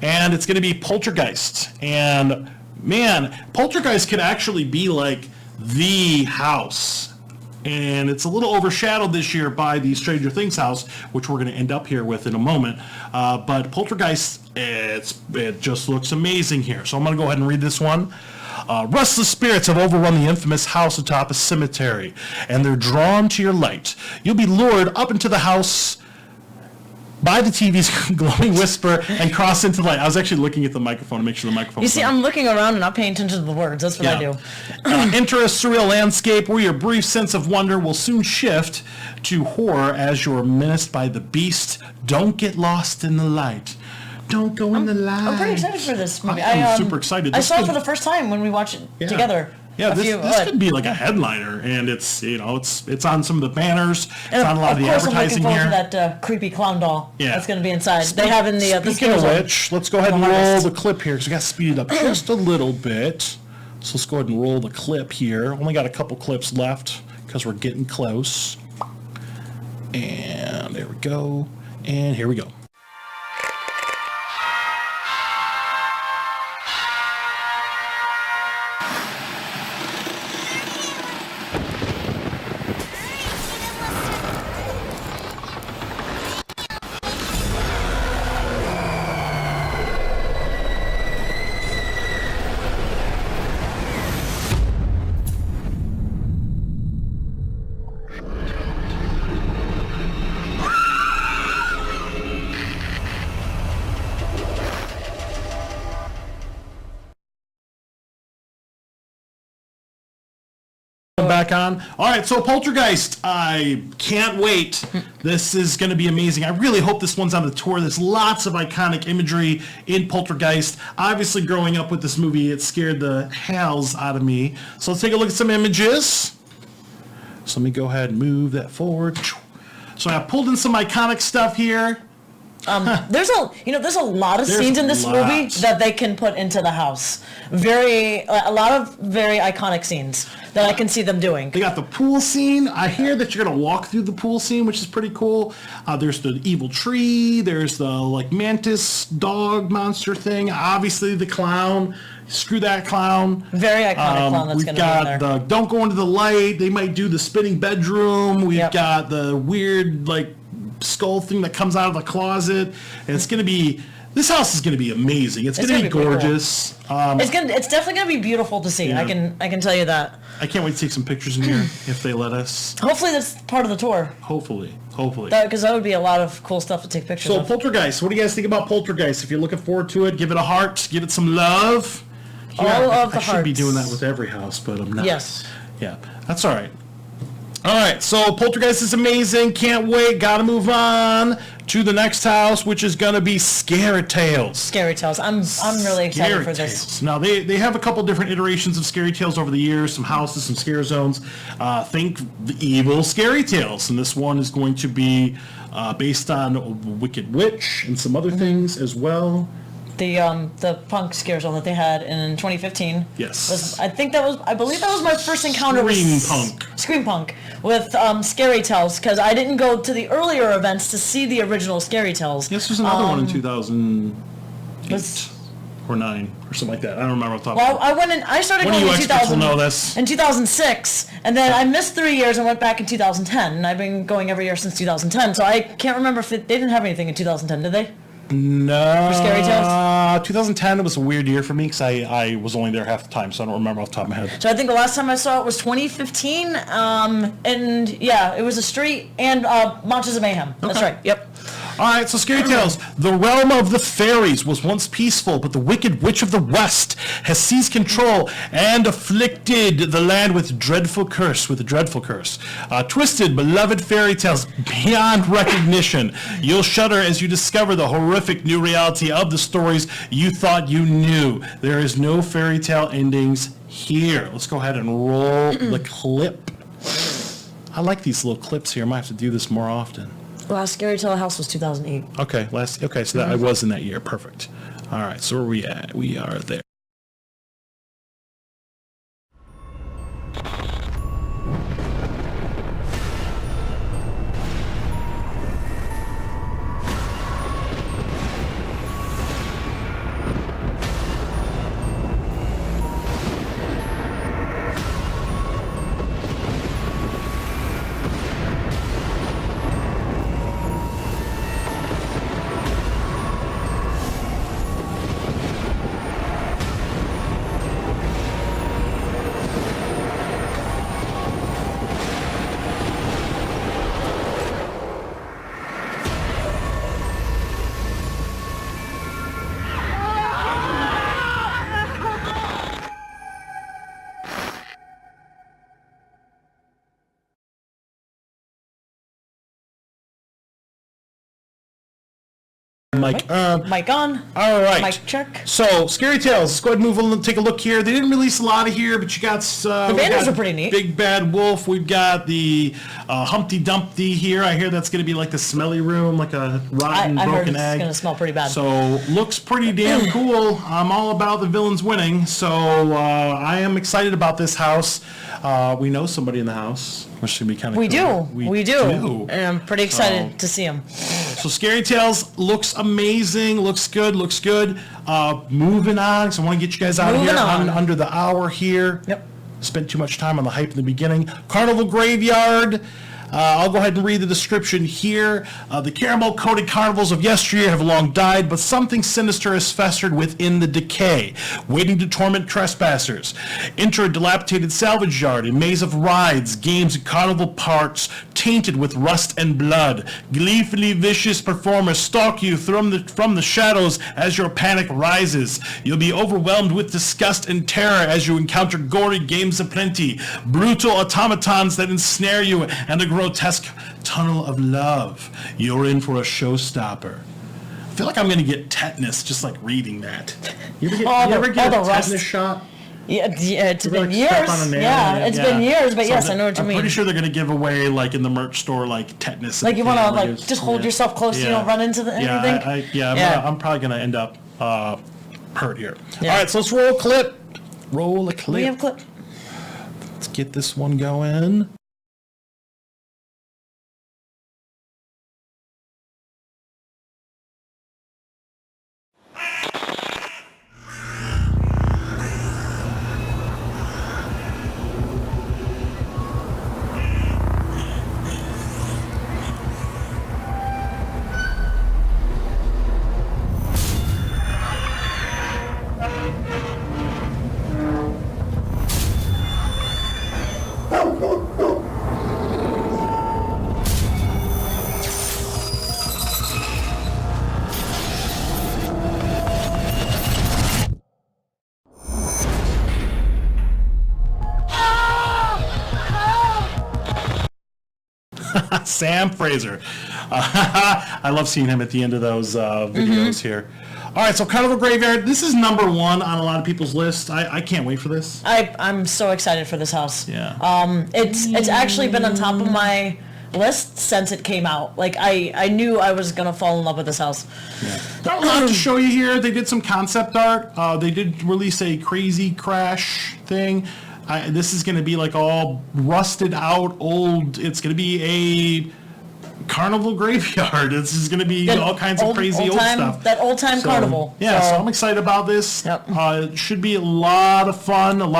and it's going to be Poltergeist. And man, Poltergeist could actually be like the house, and it's a little overshadowed this year by the Stranger Things house, which we're going to end up here with in a moment. But Poltergeist, it just looks amazing here. So I'm going to go ahead and read this one. Restless spirits have overrun the infamous house atop a cemetery, and they're drawn to your light. You'll be lured up into the house by the TV's glowing whisper and cross into light. I was actually looking at the microphone to make sure the microphone. You see, I'm looking around and not paying attention to the words. That's what I do. Enter a surreal landscape where your brief sense of wonder will soon shift to horror as you're menaced by the beast. Don't get lost in the light. Don't go in the light. I'm pretty excited for this movie. I'm super excited. I saw it for the first time when we watched it together. Yeah, this could be like a headliner, and it's on some of the banners. It's on a lot of the advertising here. I'm looking forward to that creepy clown doll that's going to be inside. They have in the Speaking of which, let's go ahead and roll the clip here, because we got to speed it up just a little bit. So let's go ahead and roll the clip here. Only got a couple clips left, because we're getting close. And there we go. And here we go. Back on. All right, so Poltergeist, I can't wait. This is going to be amazing. I really hope this one's on the tour. There's lots of iconic imagery in Poltergeist. Obviously, growing up with this movie, it scared the hells out of me. So let's take a look at some images. So let me go ahead and move that forward. So I pulled in some iconic stuff here. There's a lot of scenes in this movie that they can put into the house. A lot of very iconic scenes that I can see them doing. They got the pool scene. I hear that you're gonna walk through the pool scene, which is pretty cool. There's the evil tree. There's the mantis dog monster thing. Obviously the clown. Screw that clown. Very iconic clown that's going to be in there. We've got the don't go into the light. They might do the spinning bedroom. We've got the weird skull thing that comes out of the closet. And it's going to be, this house is going to be amazing. It's going to be gorgeous. Cool. It's definitely going to be beautiful to see. Yeah. I can tell you that. I can't wait to take some pictures in here if they let us. Hopefully that's part of the tour. Hopefully. Because that would be a lot of cool stuff to take pictures of. So Poltergeist, what do you guys think about Poltergeist? If you're looking forward to it, give it a heart, give it some love. All of the I should be doing that with every house, but I'm not. Yes. Yeah, that's all right. All right, so Poltergeist is amazing. Can't wait. Got to move on to the next house, which is going to be Scary Tales. Scary Tales. I'm really excited for this. Now, they have a couple different iterations of Scary Tales over the years, some houses, some scare zones. Think the evil Scary Tales, and this one is going to be based on Wicked Witch and some other things as well. The punk scare zone that they had in 2015. Yes. I believe that was my first encounter with Scream Punk with Scary Tales, because I didn't go to the earlier events to see the original Scary Tales. Yes, there's another one in 2008 or 9 or something like that. I don't remember off the top. Well, I started going in 2000 will know this. In 2006, and then I missed 3 years and went back in 2010, and I've been going every year since 2010. So I can't remember if they didn't have anything in 2010, did they? No. For Scary Tales? 2010 was a weird year for me because I was only there half the time, so I don't remember off the top of my head. So I think the last time I saw it was 2015, and yeah, it was a street and Monsters of Mayhem. That's right. Yep. All right, so Scary Tales. The realm of the fairies was once peaceful, but the wicked witch of the west has seized control and afflicted the land with a dreadful curse. Twisted, beloved fairy tales beyond recognition. You'll shudder as you discover the horrific new reality of the stories you thought you knew. There is no fairy tale endings here. Let's go ahead and roll the clip. I like these little clips here. I might have to do this more often. Last Scary Tale House was 2008. Okay, so that I was in that year. Perfect. All right, so where are we at? We are there. Mike on. All right. Mic check. So, Scary Tales. Let's go ahead and move on. Take a look here. They didn't release a lot of here, but you got The banners are pretty neat. Big Bad Wolf. We've got the Humpty Dumpty here. I hear that's going to be like the smelly room, like a rotten, I heard broken it's egg. going to smell pretty bad. So, looks pretty damn cool. I'm all about the villains winning. So, I am excited about this house. We know somebody in the house, which should be kind of cool. We do. And I'm pretty excited to see him. So Scary Tales looks amazing, looks good. Moving on, so I want to get you guys out of here under the hour here. Yep. Spent too much time on the hype in the beginning. Carnival Graveyard. I'll go ahead and read the description here. The caramel-coated carnivals of yesteryear have long died, but something sinister has festered within the decay, waiting to torment trespassers. Enter a dilapidated salvage yard, a maze of rides, games, and carnival parts tainted with rust and blood. Gleefully vicious performers stalk you from the shadows as your panic rises. You'll be overwhelmed with disgust and terror as you encounter gory games aplenty, brutal automatons that ensnare you, and a grotesque tunnel of love. You're in for a showstopper. I feel like I'm going to get tetanus just like reading that. You ever get a tetanus shot? Yeah, it's been years. It's been years, but yes, I know what you mean. I'm pretty sure they're going to give away, like in the merch store, like tetanus. Like you want to like just hold yourself close so you don't run into anything? I'm probably going to end up hurt here. Yeah. All right, so let's roll a clip. Roll a clip. We have a clip. Let's get this one going. Sam Fraser. I love seeing him at the end of those videos here. All right, so Carnival Graveyard. This is number one on a lot of people's list. I can't wait for this. I'm so excited for this house. Yeah. It's actually been on top of my list since it came out. Like I knew I was gonna fall in love with this house. Yeah. Not a lot to show you here. They did some concept art. They did release a Crazy Crash thing. This is going to be like all rusted out, old. It's going to be a carnival graveyard. This is going to be all kinds of crazy old stuff. That old time carnival. Yeah, so I'm excited about this. Yep. It should be a lot of fun. All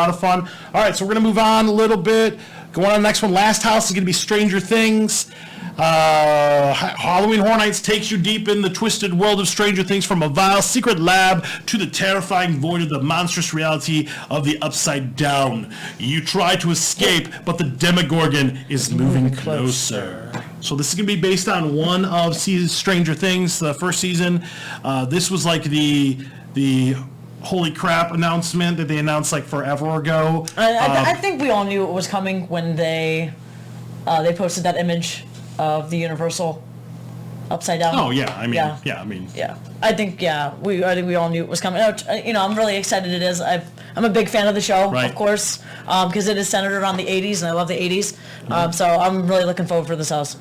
right, so we're going to move on a little bit. Going on to the next one. Last house is going to be Stranger Things. Halloween Horror Nights takes you deep in the twisted world of Stranger Things, from a vile secret lab to the terrifying void of the monstrous reality of the Upside Down. You try to escape, but the Demogorgon is moving closer. So this is going to be based on one of Stranger Things, the first season. This was like the holy crap announcement that they announced like forever ago. I think we all knew it was coming when they posted that image of the Universal upside down. Oh yeah, I mean, Yeah. yeah, I mean, Yeah, I think we all knew it was coming. I'm really excited. It is. I'm a big fan of the show, Right. of course, because it is centered around the '80s, and I love the '80s. So I'm really looking forward for this house.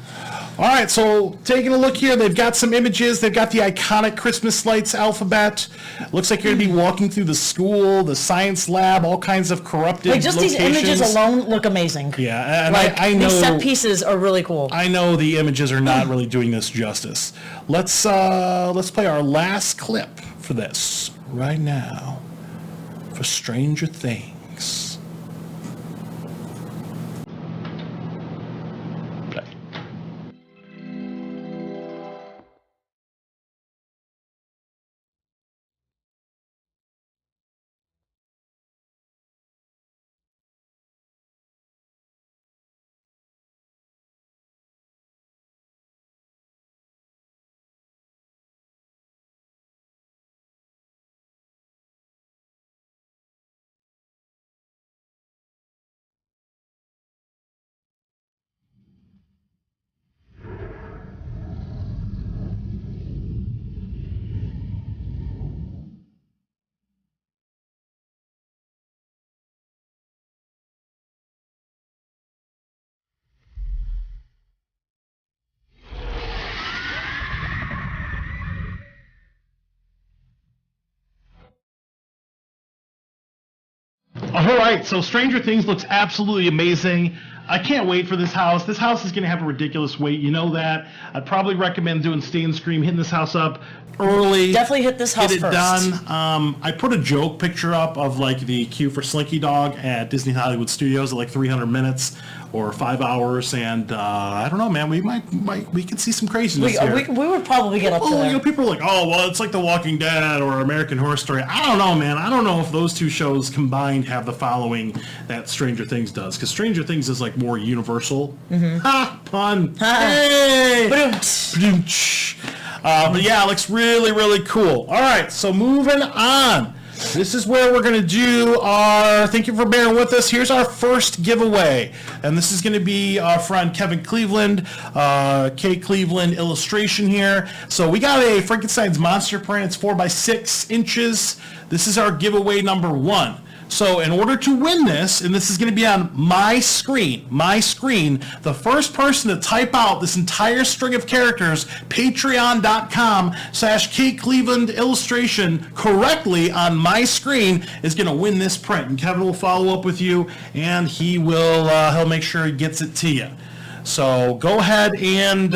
All right, so taking a look here, they've got some images. They've got the iconic Christmas lights alphabet. Looks like you're going to be walking through the school, the science lab, all kinds of corrupted Like just locations. these images alone look amazing. Yeah, and Like I know these set pieces are really cool. I know the images are not really doing this justice. Let's play our last clip for this right now for Stranger Things. All right, so Stranger Things looks absolutely amazing. I can't wait for this house. This house is going to have a ridiculous wait. You know that. I'd probably recommend doing Stay and Scream, hitting this house up early. Definitely hit this house Get it first. done. I put a joke picture up of like the queue for Slinky Dog at Disney Hollywood Studios at like 300 minutes or 5 hours, and I don't know, man. We could see some craziness here. We would probably get up to there. People are like, oh, well, it's like The Walking Dead or American Horror Story. I don't know, man. I don't know if those two shows combined have the following that Stranger Things does, because Stranger Things is like more universal. Ha! Pun! Hey! Ba-doom-tsh. But yeah, it looks really, really cool. All right, so moving on. This is where we're going to do our, thank you for bearing with us, here's our first giveaway. And this is going to be our friend Kevin Cleveland, K. Cleveland illustration here. So we got a Frankenstein's monster print, it's 4 by 6 inches. This is our giveaway number 1. So in order to win this, and this is going to be on my screen, the first person to type out this entire string of characters, patreon.com/KCleveland illustration correctly on my screen is going to win this print. And Kevin will follow up with you, and he'll make sure he gets it to you. So go ahead and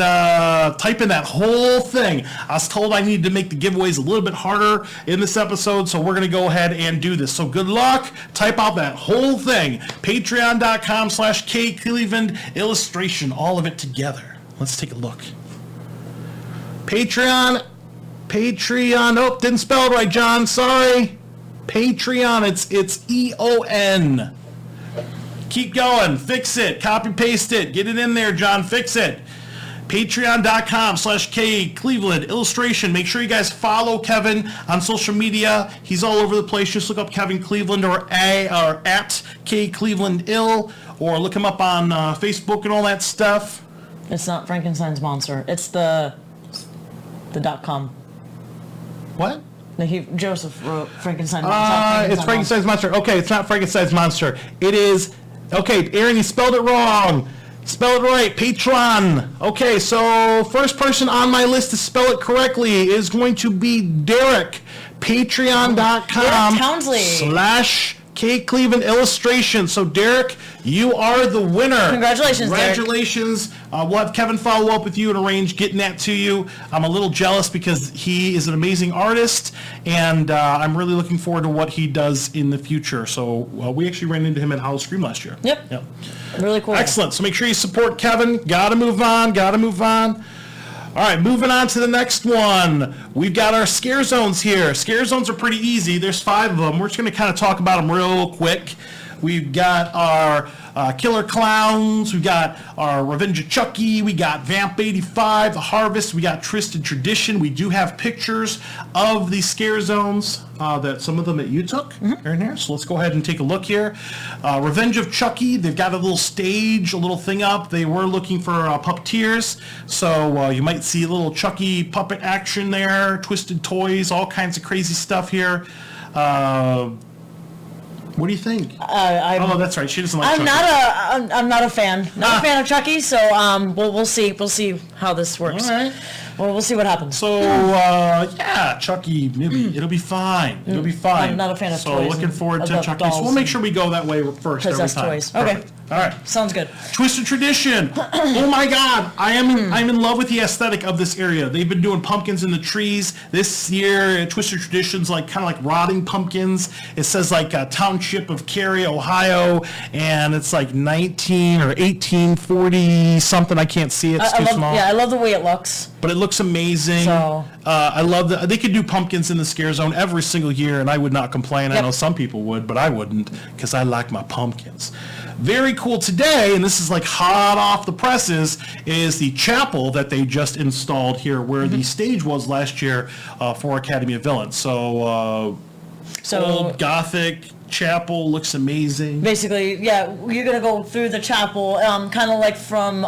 type in that whole thing. I was told I needed to make the giveaways a little bit harder in this episode, so we're going to go ahead and do this. So good luck. Type out that whole thing. Patreon.com/KCleveland illustration. All of it together. Let's take a look. Patreon. Oh, didn't spell it right, John. Sorry. Patreon. It's E-O-N. Keep going. Fix it. Copy paste it. Get it in there, John. Fix it. Patreon.com/KCleveland illustration. Make sure you guys follow Kevin on social media. He's all over the place. Just look up Kevin Cleveland or at K Cleveland Ill, or look him up on Facebook and all that stuff. It's not Frankenstein's monster. It's the .com. What? Joseph wrote Frankenstein monster. It's Frankenstein's monster. Okay, it's not Frankenstein's monster. It is. Okay, Aaron, you spelled it wrong. Spell it right. Patron. Okay, so first person on my list to spell it correctly is going to be Derek. Patreon.com/K Cleveland illustration. So Derek, you are the winner. Congratulations, Derek. Congratulations. We'll have Kevin follow up with you and arrange getting that to you. I'm a little jealous because he is an amazing artist, and I'm really looking forward to what he does in the future. So we actually ran into him at Howl-O-Scream last year. Yep. Really cool. Excellent. So make sure you support Kevin. Gotta move on. All right, moving on to the next one. We've got our scare zones here. Scare zones are pretty easy. There's 5 of them. We're just going to kind of talk about them real quick. We've got our Killer Clowns. We've got our Revenge of Chucky. We got Vamp 85, The Harvest. We got Twisted Tradition. We do have pictures of the scare zones that some of them that you took are in here. So let's go ahead and take a look here. Revenge of Chucky. They've got a little stage, a little thing up. They were looking for puppeteers. So you might see a little Chucky puppet action there. Twisted toys, all kinds of crazy stuff here. What do you think? Oh, that's right. She doesn't like Chucky. I'm not a fan. Not a fan of Chucky. So we'll see. We'll see how this works. All right. Well, we'll see what happens. So yeah, Chucky, it'll be fine. It'll be fine. I'm not a fan of so toys. So looking forward to Chucky. So we'll make sure we go that way first every that's time. toys. Perfect. Okay. All right. Sounds good. Twisted Tradition. Oh my God, I'm in love with the aesthetic of this area. They've been doing pumpkins in the trees this year. Twisted Tradition's like kind of like rotting pumpkins. It says like Township of Cary, Ohio, and it's like 19 or 1840 something. I can't see it. It's too small. Yeah, I love the way it looks. But it looks amazing. So I love that they could do pumpkins in the scare zone every single year, and I would not complain. I know some people would, but I wouldn't because I like my pumpkins. Very cool today, and this is like hot off the presses, is the chapel that they just installed here where the stage was last year for Academy of Villains. So old Gothic chapel, looks amazing. Basically, yeah, you're going to go through the chapel, kind of like from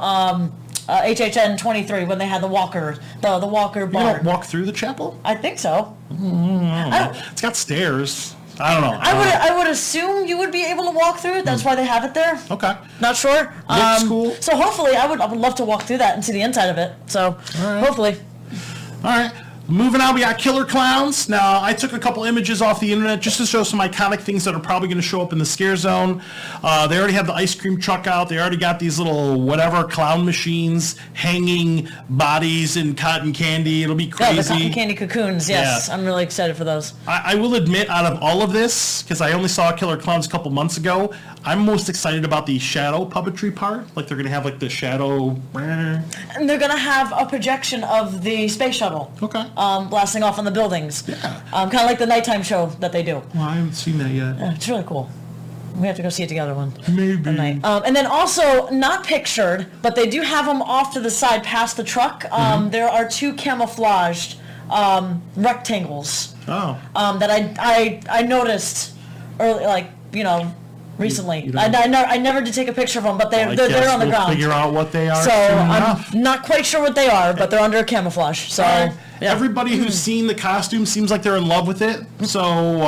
HHN28 when they had the walker bar. You don't walk through the chapel? I think so. It's got stairs. I don't know. I would assume you would be able to walk through it. That's why they have it there. Okay. Not sure. Looks cool. So hopefully, I would love to walk through that and see the inside of it. So hopefully. All right. Moving on, we got Killer Clowns. Now, I took a couple images off the internet just to show some iconic things that are probably going to show up in the scare zone. They already have the ice cream truck out. They already got these little whatever clown machines hanging bodies in cotton candy. It'll be crazy. Yeah, the cotton candy cocoons. Yes, yeah. I'm really excited for those. I will admit, out of all of this, because I only saw Killer Clowns a couple months ago, I'm most excited about the shadow puppetry part. Like they're going to have like the shadow. And they're going to have a projection of the space shuttle. Okay. Blasting off on the buildings. Yeah. Kind of like the nighttime show that they do. Well, I haven't seen that yet. It's really cool. We have to go see it together one Maybe. night. And then also, not pictured, but they do have them off to the side past the truck. There are two camouflaged rectangles. Oh. That I noticed early, like, recently. You I never did take a picture of them, but they're on the we'll ground. Figure out what they are. So I'm not quite sure what they are, but they're under a camouflage. So yeah. Everybody who's seen the costume seems like they're in love with it. So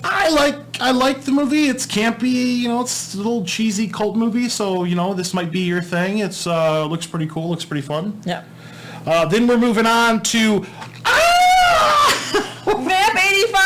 I like the movie. It's campy, it's a little cheesy cult movie. So this might be your thing. It's looks pretty cool. Looks pretty fun. Yeah. Then we're moving on to Vamp 85.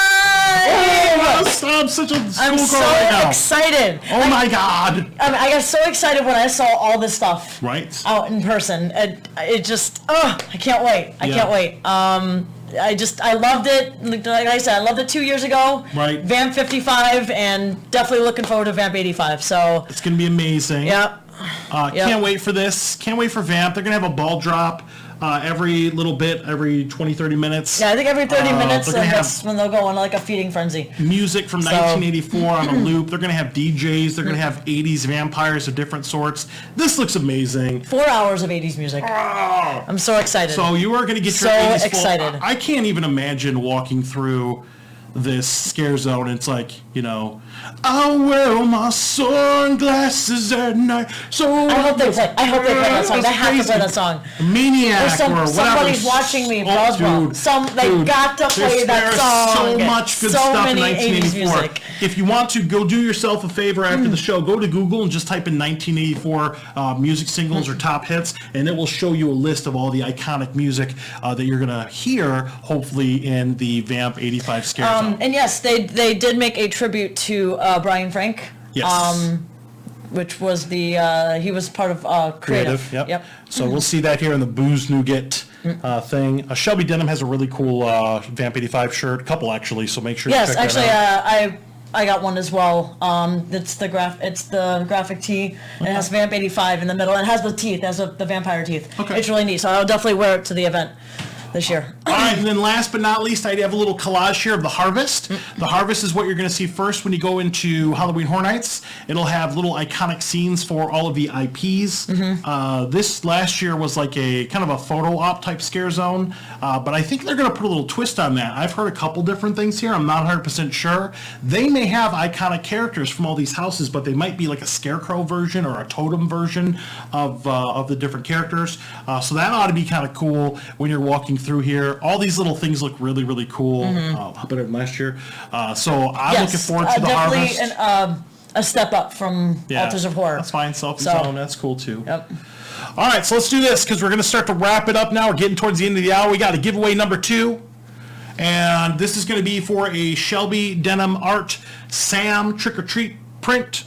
I'm such a I'm so excited. Oh my God. I got so excited when I saw all this stuff out in person. It just, I can't wait. I can't wait. I loved it. Like I said, I loved it 2 years ago. Right. Vamp 55, and definitely looking forward to Vamp 85. So it's going to be amazing. Yeah. Can't wait for this. Can't wait for Vamp. They're going to have a ball drop every little bit, every 20-30 minutes. Yeah, I think every 30 minutes, that's when they'll go on like a feeding frenzy. Music from 1984 on a loop. They're going to have DJs. They're going to have 80s vampires of different sorts. This looks amazing. 4 hours of 80s music. I'm so excited. So you are going to get your 80s full. Excited. I can't even imagine walking through this scare zone. It's like, I wear my sunglasses at night. So I hope they play that song. They have to play that song. Maniac or whatever. Somebody's watching me, Roswell. They got to play that song. So much good stuff in 1984. If you want to go do yourself a favor after the show, go to Google and just type in 1984 music singles or top hits, and it will show you a list of all the iconic music that you're going to hear, hopefully, in the Vamp 85 scare zone. And yes, they did make a tribute to Brian Frank. Yes. Which was he was part of Creative. Yep. So we'll see that here in the Booze Nougat thing. Shelby Denham has a really cool Vamp 85 shirt, a couple actually, so make sure you check that out. Yes, actually, I got one as well. It's the graphic tee, and it has Vamp 85 in the middle, and it has the teeth, it has the vampire teeth. Okay. It's really neat, so I'll definitely wear it to the event this year. All right, and then last but not least, I have a little collage here of the Harvest. The Harvest is what you're going to see first when you go into Halloween Horror Nights. It'll have little iconic scenes for all of the IPs. This last year was like a kind of a photo op type scare zone, but I think they're going to put a little twist on that. I've heard a couple different things here. I'm not 100% sure. They may have iconic characters from all these houses, but they might be like a scarecrow version or a totem version of the different characters. So that ought to be kind of cool when you're walking through here. All these little things look really, really cool. Better than last year. So I'm looking forward to the Harvest. Definitely a step up from Altars of Horror. That's fine. Zone, that's cool too. Yep. All right, so let's do this because we're going to start to wrap it up now. We're getting towards the end of the hour. We got a giveaway number 2. And this is going to be for a Shelby Denim Art Sam Trick or Treat print.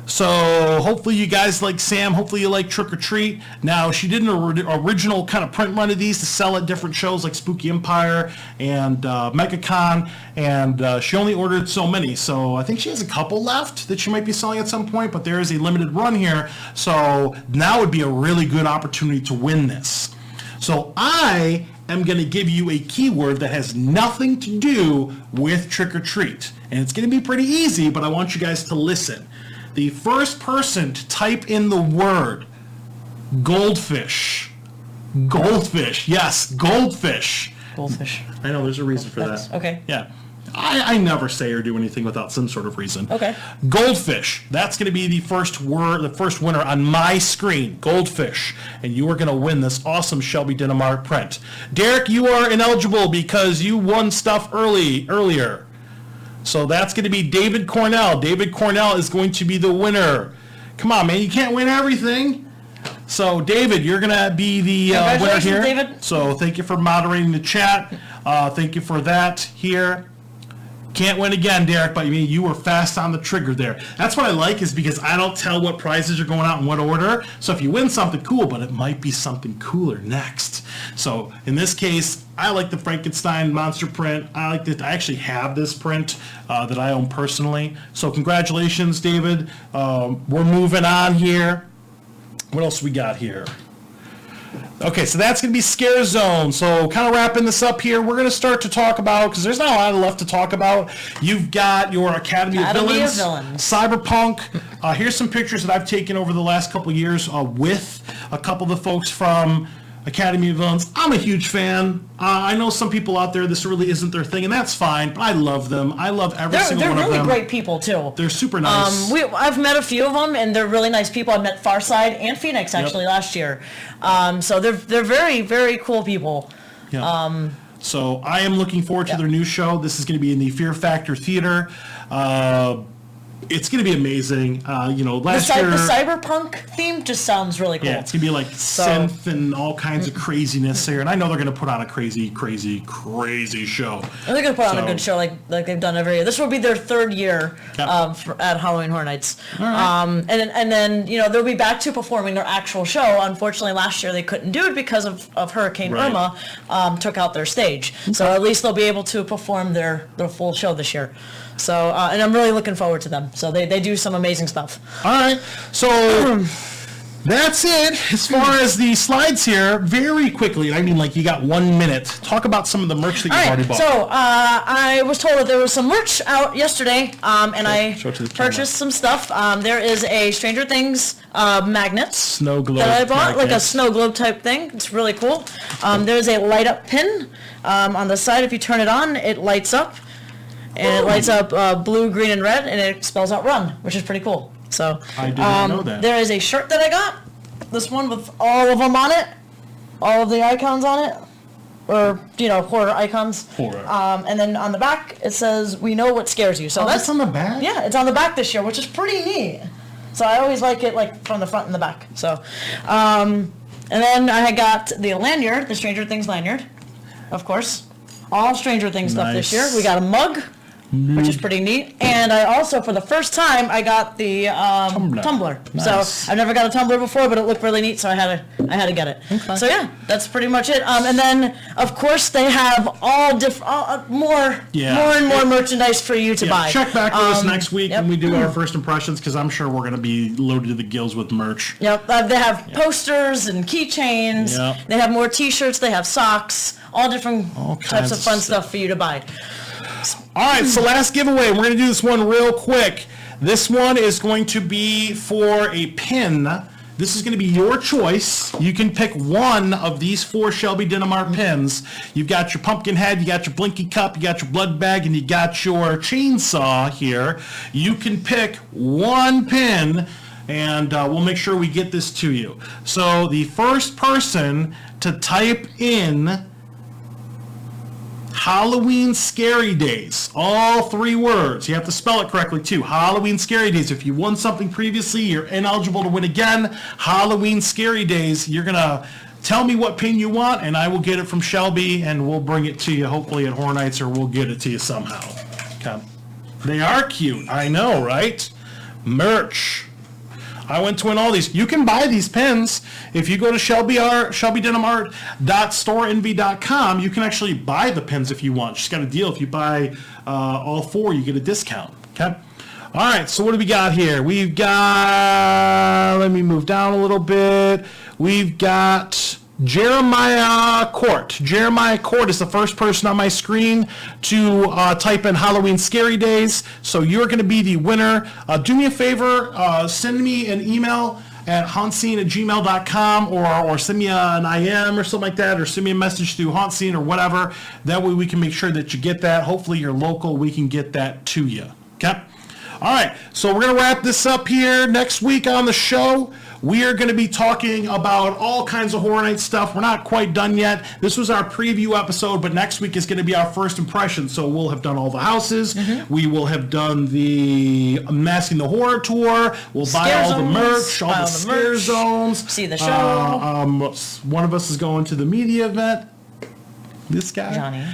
So hopefully you guys like Sam. Hopefully you like Trick or Treat. Now, she did an original kind of print run of these to sell at different shows like Spooky Empire and MegaCon, and she only ordered so many. So I think she has a couple left that she might be selling at some point, but there is a limited run here. So now would be a really good opportunity to win this. So I am going to give you a keyword that has nothing to do with Trick or Treat. And it's going to be pretty easy, but I want you guys to listen. The first person to type in the word goldfish. Goldfish. Yes, goldfish. Goldfish. I know there's a reason for that. Okay. Yeah. I never say or do anything without some sort of reason. Okay. Goldfish. That's going to be the first word, the first winner on my screen. Goldfish. And you are going to win this awesome Shelby Denim Art print. Derek, you are ineligible because you won stuff earlier. So that's going to be David Cornell. David Cornell is going to be the winner. Come on, man. You can't win everything. So, David, you're going to be the winner here. David. So, thank you for moderating the chat. Thank you for that here. Can't win again, Derek, but you were fast on the trigger there. That's what I like, is because I don't tell what prizes are going out in what order. So if you win something cool, but it might be something cooler next. So in this case, I like the Frankenstein monster print. I actually have this print that I own personally. So congratulations, David. We're moving on here. What else we got here? Okay, so that's going to be Scare Zone. So kind of wrapping this up here, we're going to start to talk about, because there's not a lot left to talk about. You've got your Academy of Villains, Cyberpunk. Here's some pictures that I've taken over the last couple of years with a couple of the folks from Academy of Villains. I'm a huge fan. I know some people out there, this really isn't their thing, and that's fine, but I love them. I love every single one of them. They're really great people, too. They're super nice. I've met a few of them, and they're really nice people. I met Farside and Phoenix, actually, last year. So they're very, very cool people. Yeah. So I am looking forward to their new show. This is going to be in the Fear Factor Theater. It's going to be amazing. Last year... The cyberpunk theme just sounds really cool. Yeah, it's going to be like synth and all kinds of craziness here. And I know they're going to put on a crazy, crazy, crazy show. And they're going to put on a good show like they've done every year. This will be their third year at Halloween Horror Nights. Right. And then, they'll be back to performing their actual show. Unfortunately, last year they couldn't do it because of Hurricane Irma took out their stage. Okay. So at least they'll be able to perform their full show this year. So, and I'm really looking forward to them. So they do some amazing stuff. All right. So that's it. As far as the slides here, very quickly, you got 1 minute. Talk about some of the merch that you've already bought. So I was told that there was some merch out yesterday, and I purchased some stuff. There is a Stranger Things magnet snow globe that I bought, like a snow globe type thing. It's really cool. There's a light up pin on the side. If you turn it on, it lights up. And it lights up blue, green, and red, and it spells out run, which is pretty cool. So I did not know that. There is a shirt that I got. This one with all of them on it. All of the icons on it. Or, horror icons. Horror. And then on the back, it says, "We know what scares you." So that's on the back? Yeah, it's on the back this year, which is pretty neat. So I always like it from the front and the back. So, and then I got the lanyard, the Stranger Things lanyard, of course. All Stranger Things stuff this year. We got a mug. which is pretty neat. And I also, for the first time, I got the tumbler. Nice. So I've never got a tumbler before, but it looked really neat, so I had to get it. Okay. So yeah, that's pretty much it. And then of course they have all different, more and more merchandise for you to buy. Check back with us next week yep. when we do our first impressions, because I'm sure we're going to be loaded to the gills with merch. Yep, they have posters and keychains. Yep. They have more T-shirts. They have socks. All different types kinds of of fun stuff. stuff for you to buy. All right, so last giveaway. We're going to do this one real quick. This one is going to be for a pin. This is going to be your choice. You can pick one of these 4 Shelby Dinamart pins. You've got your pumpkin head, you got your blinky cup, you got your blood bag, and you got your chainsaw here. You can pick one pin, and we'll make sure we get this to you. So the first person to type in Halloween Scary Days, all 3 words. You have to spell it correctly too. Halloween Scary Days. If you won something previously, you're ineligible to win again. Halloween Scary Days. You're gonna tell me what pin you want, and I will get it from Shelby, and we'll bring it to you hopefully at Horror Nights, or we'll get it to you somehow. Okay. They are cute. I know, right? Merch. I went to win all these. You can buy these pins. If you go to shelbydinamart.storeenvy.com, you can actually buy the pins if you want. Just got a deal. If you buy all 4, you get a discount. Okay? All right, so what do we got here? We've got, let me move down a little bit. We've got Jeremiah Court. Jeremiah Court is the first person on my screen to type in Halloween Scary Days. So you're going to be the winner. Do me a favor, send me an email at HauntScene@gmail.com, or send me an IM or something like that, or send me a message through HauntScene or whatever. That way we can make sure that you get that. Hopefully you're local. We can get that to you. Okay? All right, so we're going to wrap this up here. Next week on the show, we are going to be talking about all kinds of Horror Nights stuff. We're not quite done yet. This was our preview episode, but next week is going to be our first impression. So we'll have done all the houses. Mm-hmm. We will have done the Masking the Horror tour. We'll buy all the merch, all the scare zones. See the show. One of us is going to the media event. This guy. Johnny.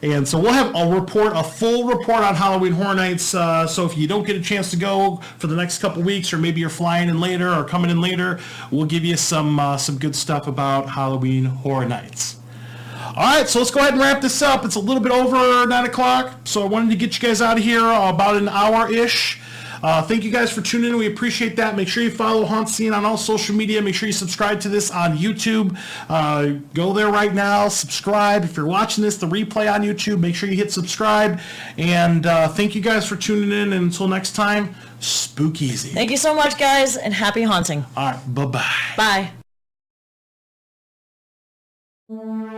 And so we'll have a full report on Halloween Horror Nights. So if you don't get a chance to go for the next couple weeks, or maybe you're flying in later or coming in later, we'll give you some good stuff about Halloween Horror Nights. All right, so let's go ahead and wrap this up. It's a little bit over 9 o'clock, so I wanted to get you guys out of here about an hour-ish. Thank you guys for tuning in. We appreciate that. Make sure you follow HauntScene on all social media. Make sure you subscribe to this on YouTube. Go there right now. Subscribe. If you're watching this, the replay on YouTube, make sure you hit subscribe. And thank you guys for tuning in. And until next time, spook easy. Thank you so much, guys, and happy haunting. All right. Bye-bye. Bye.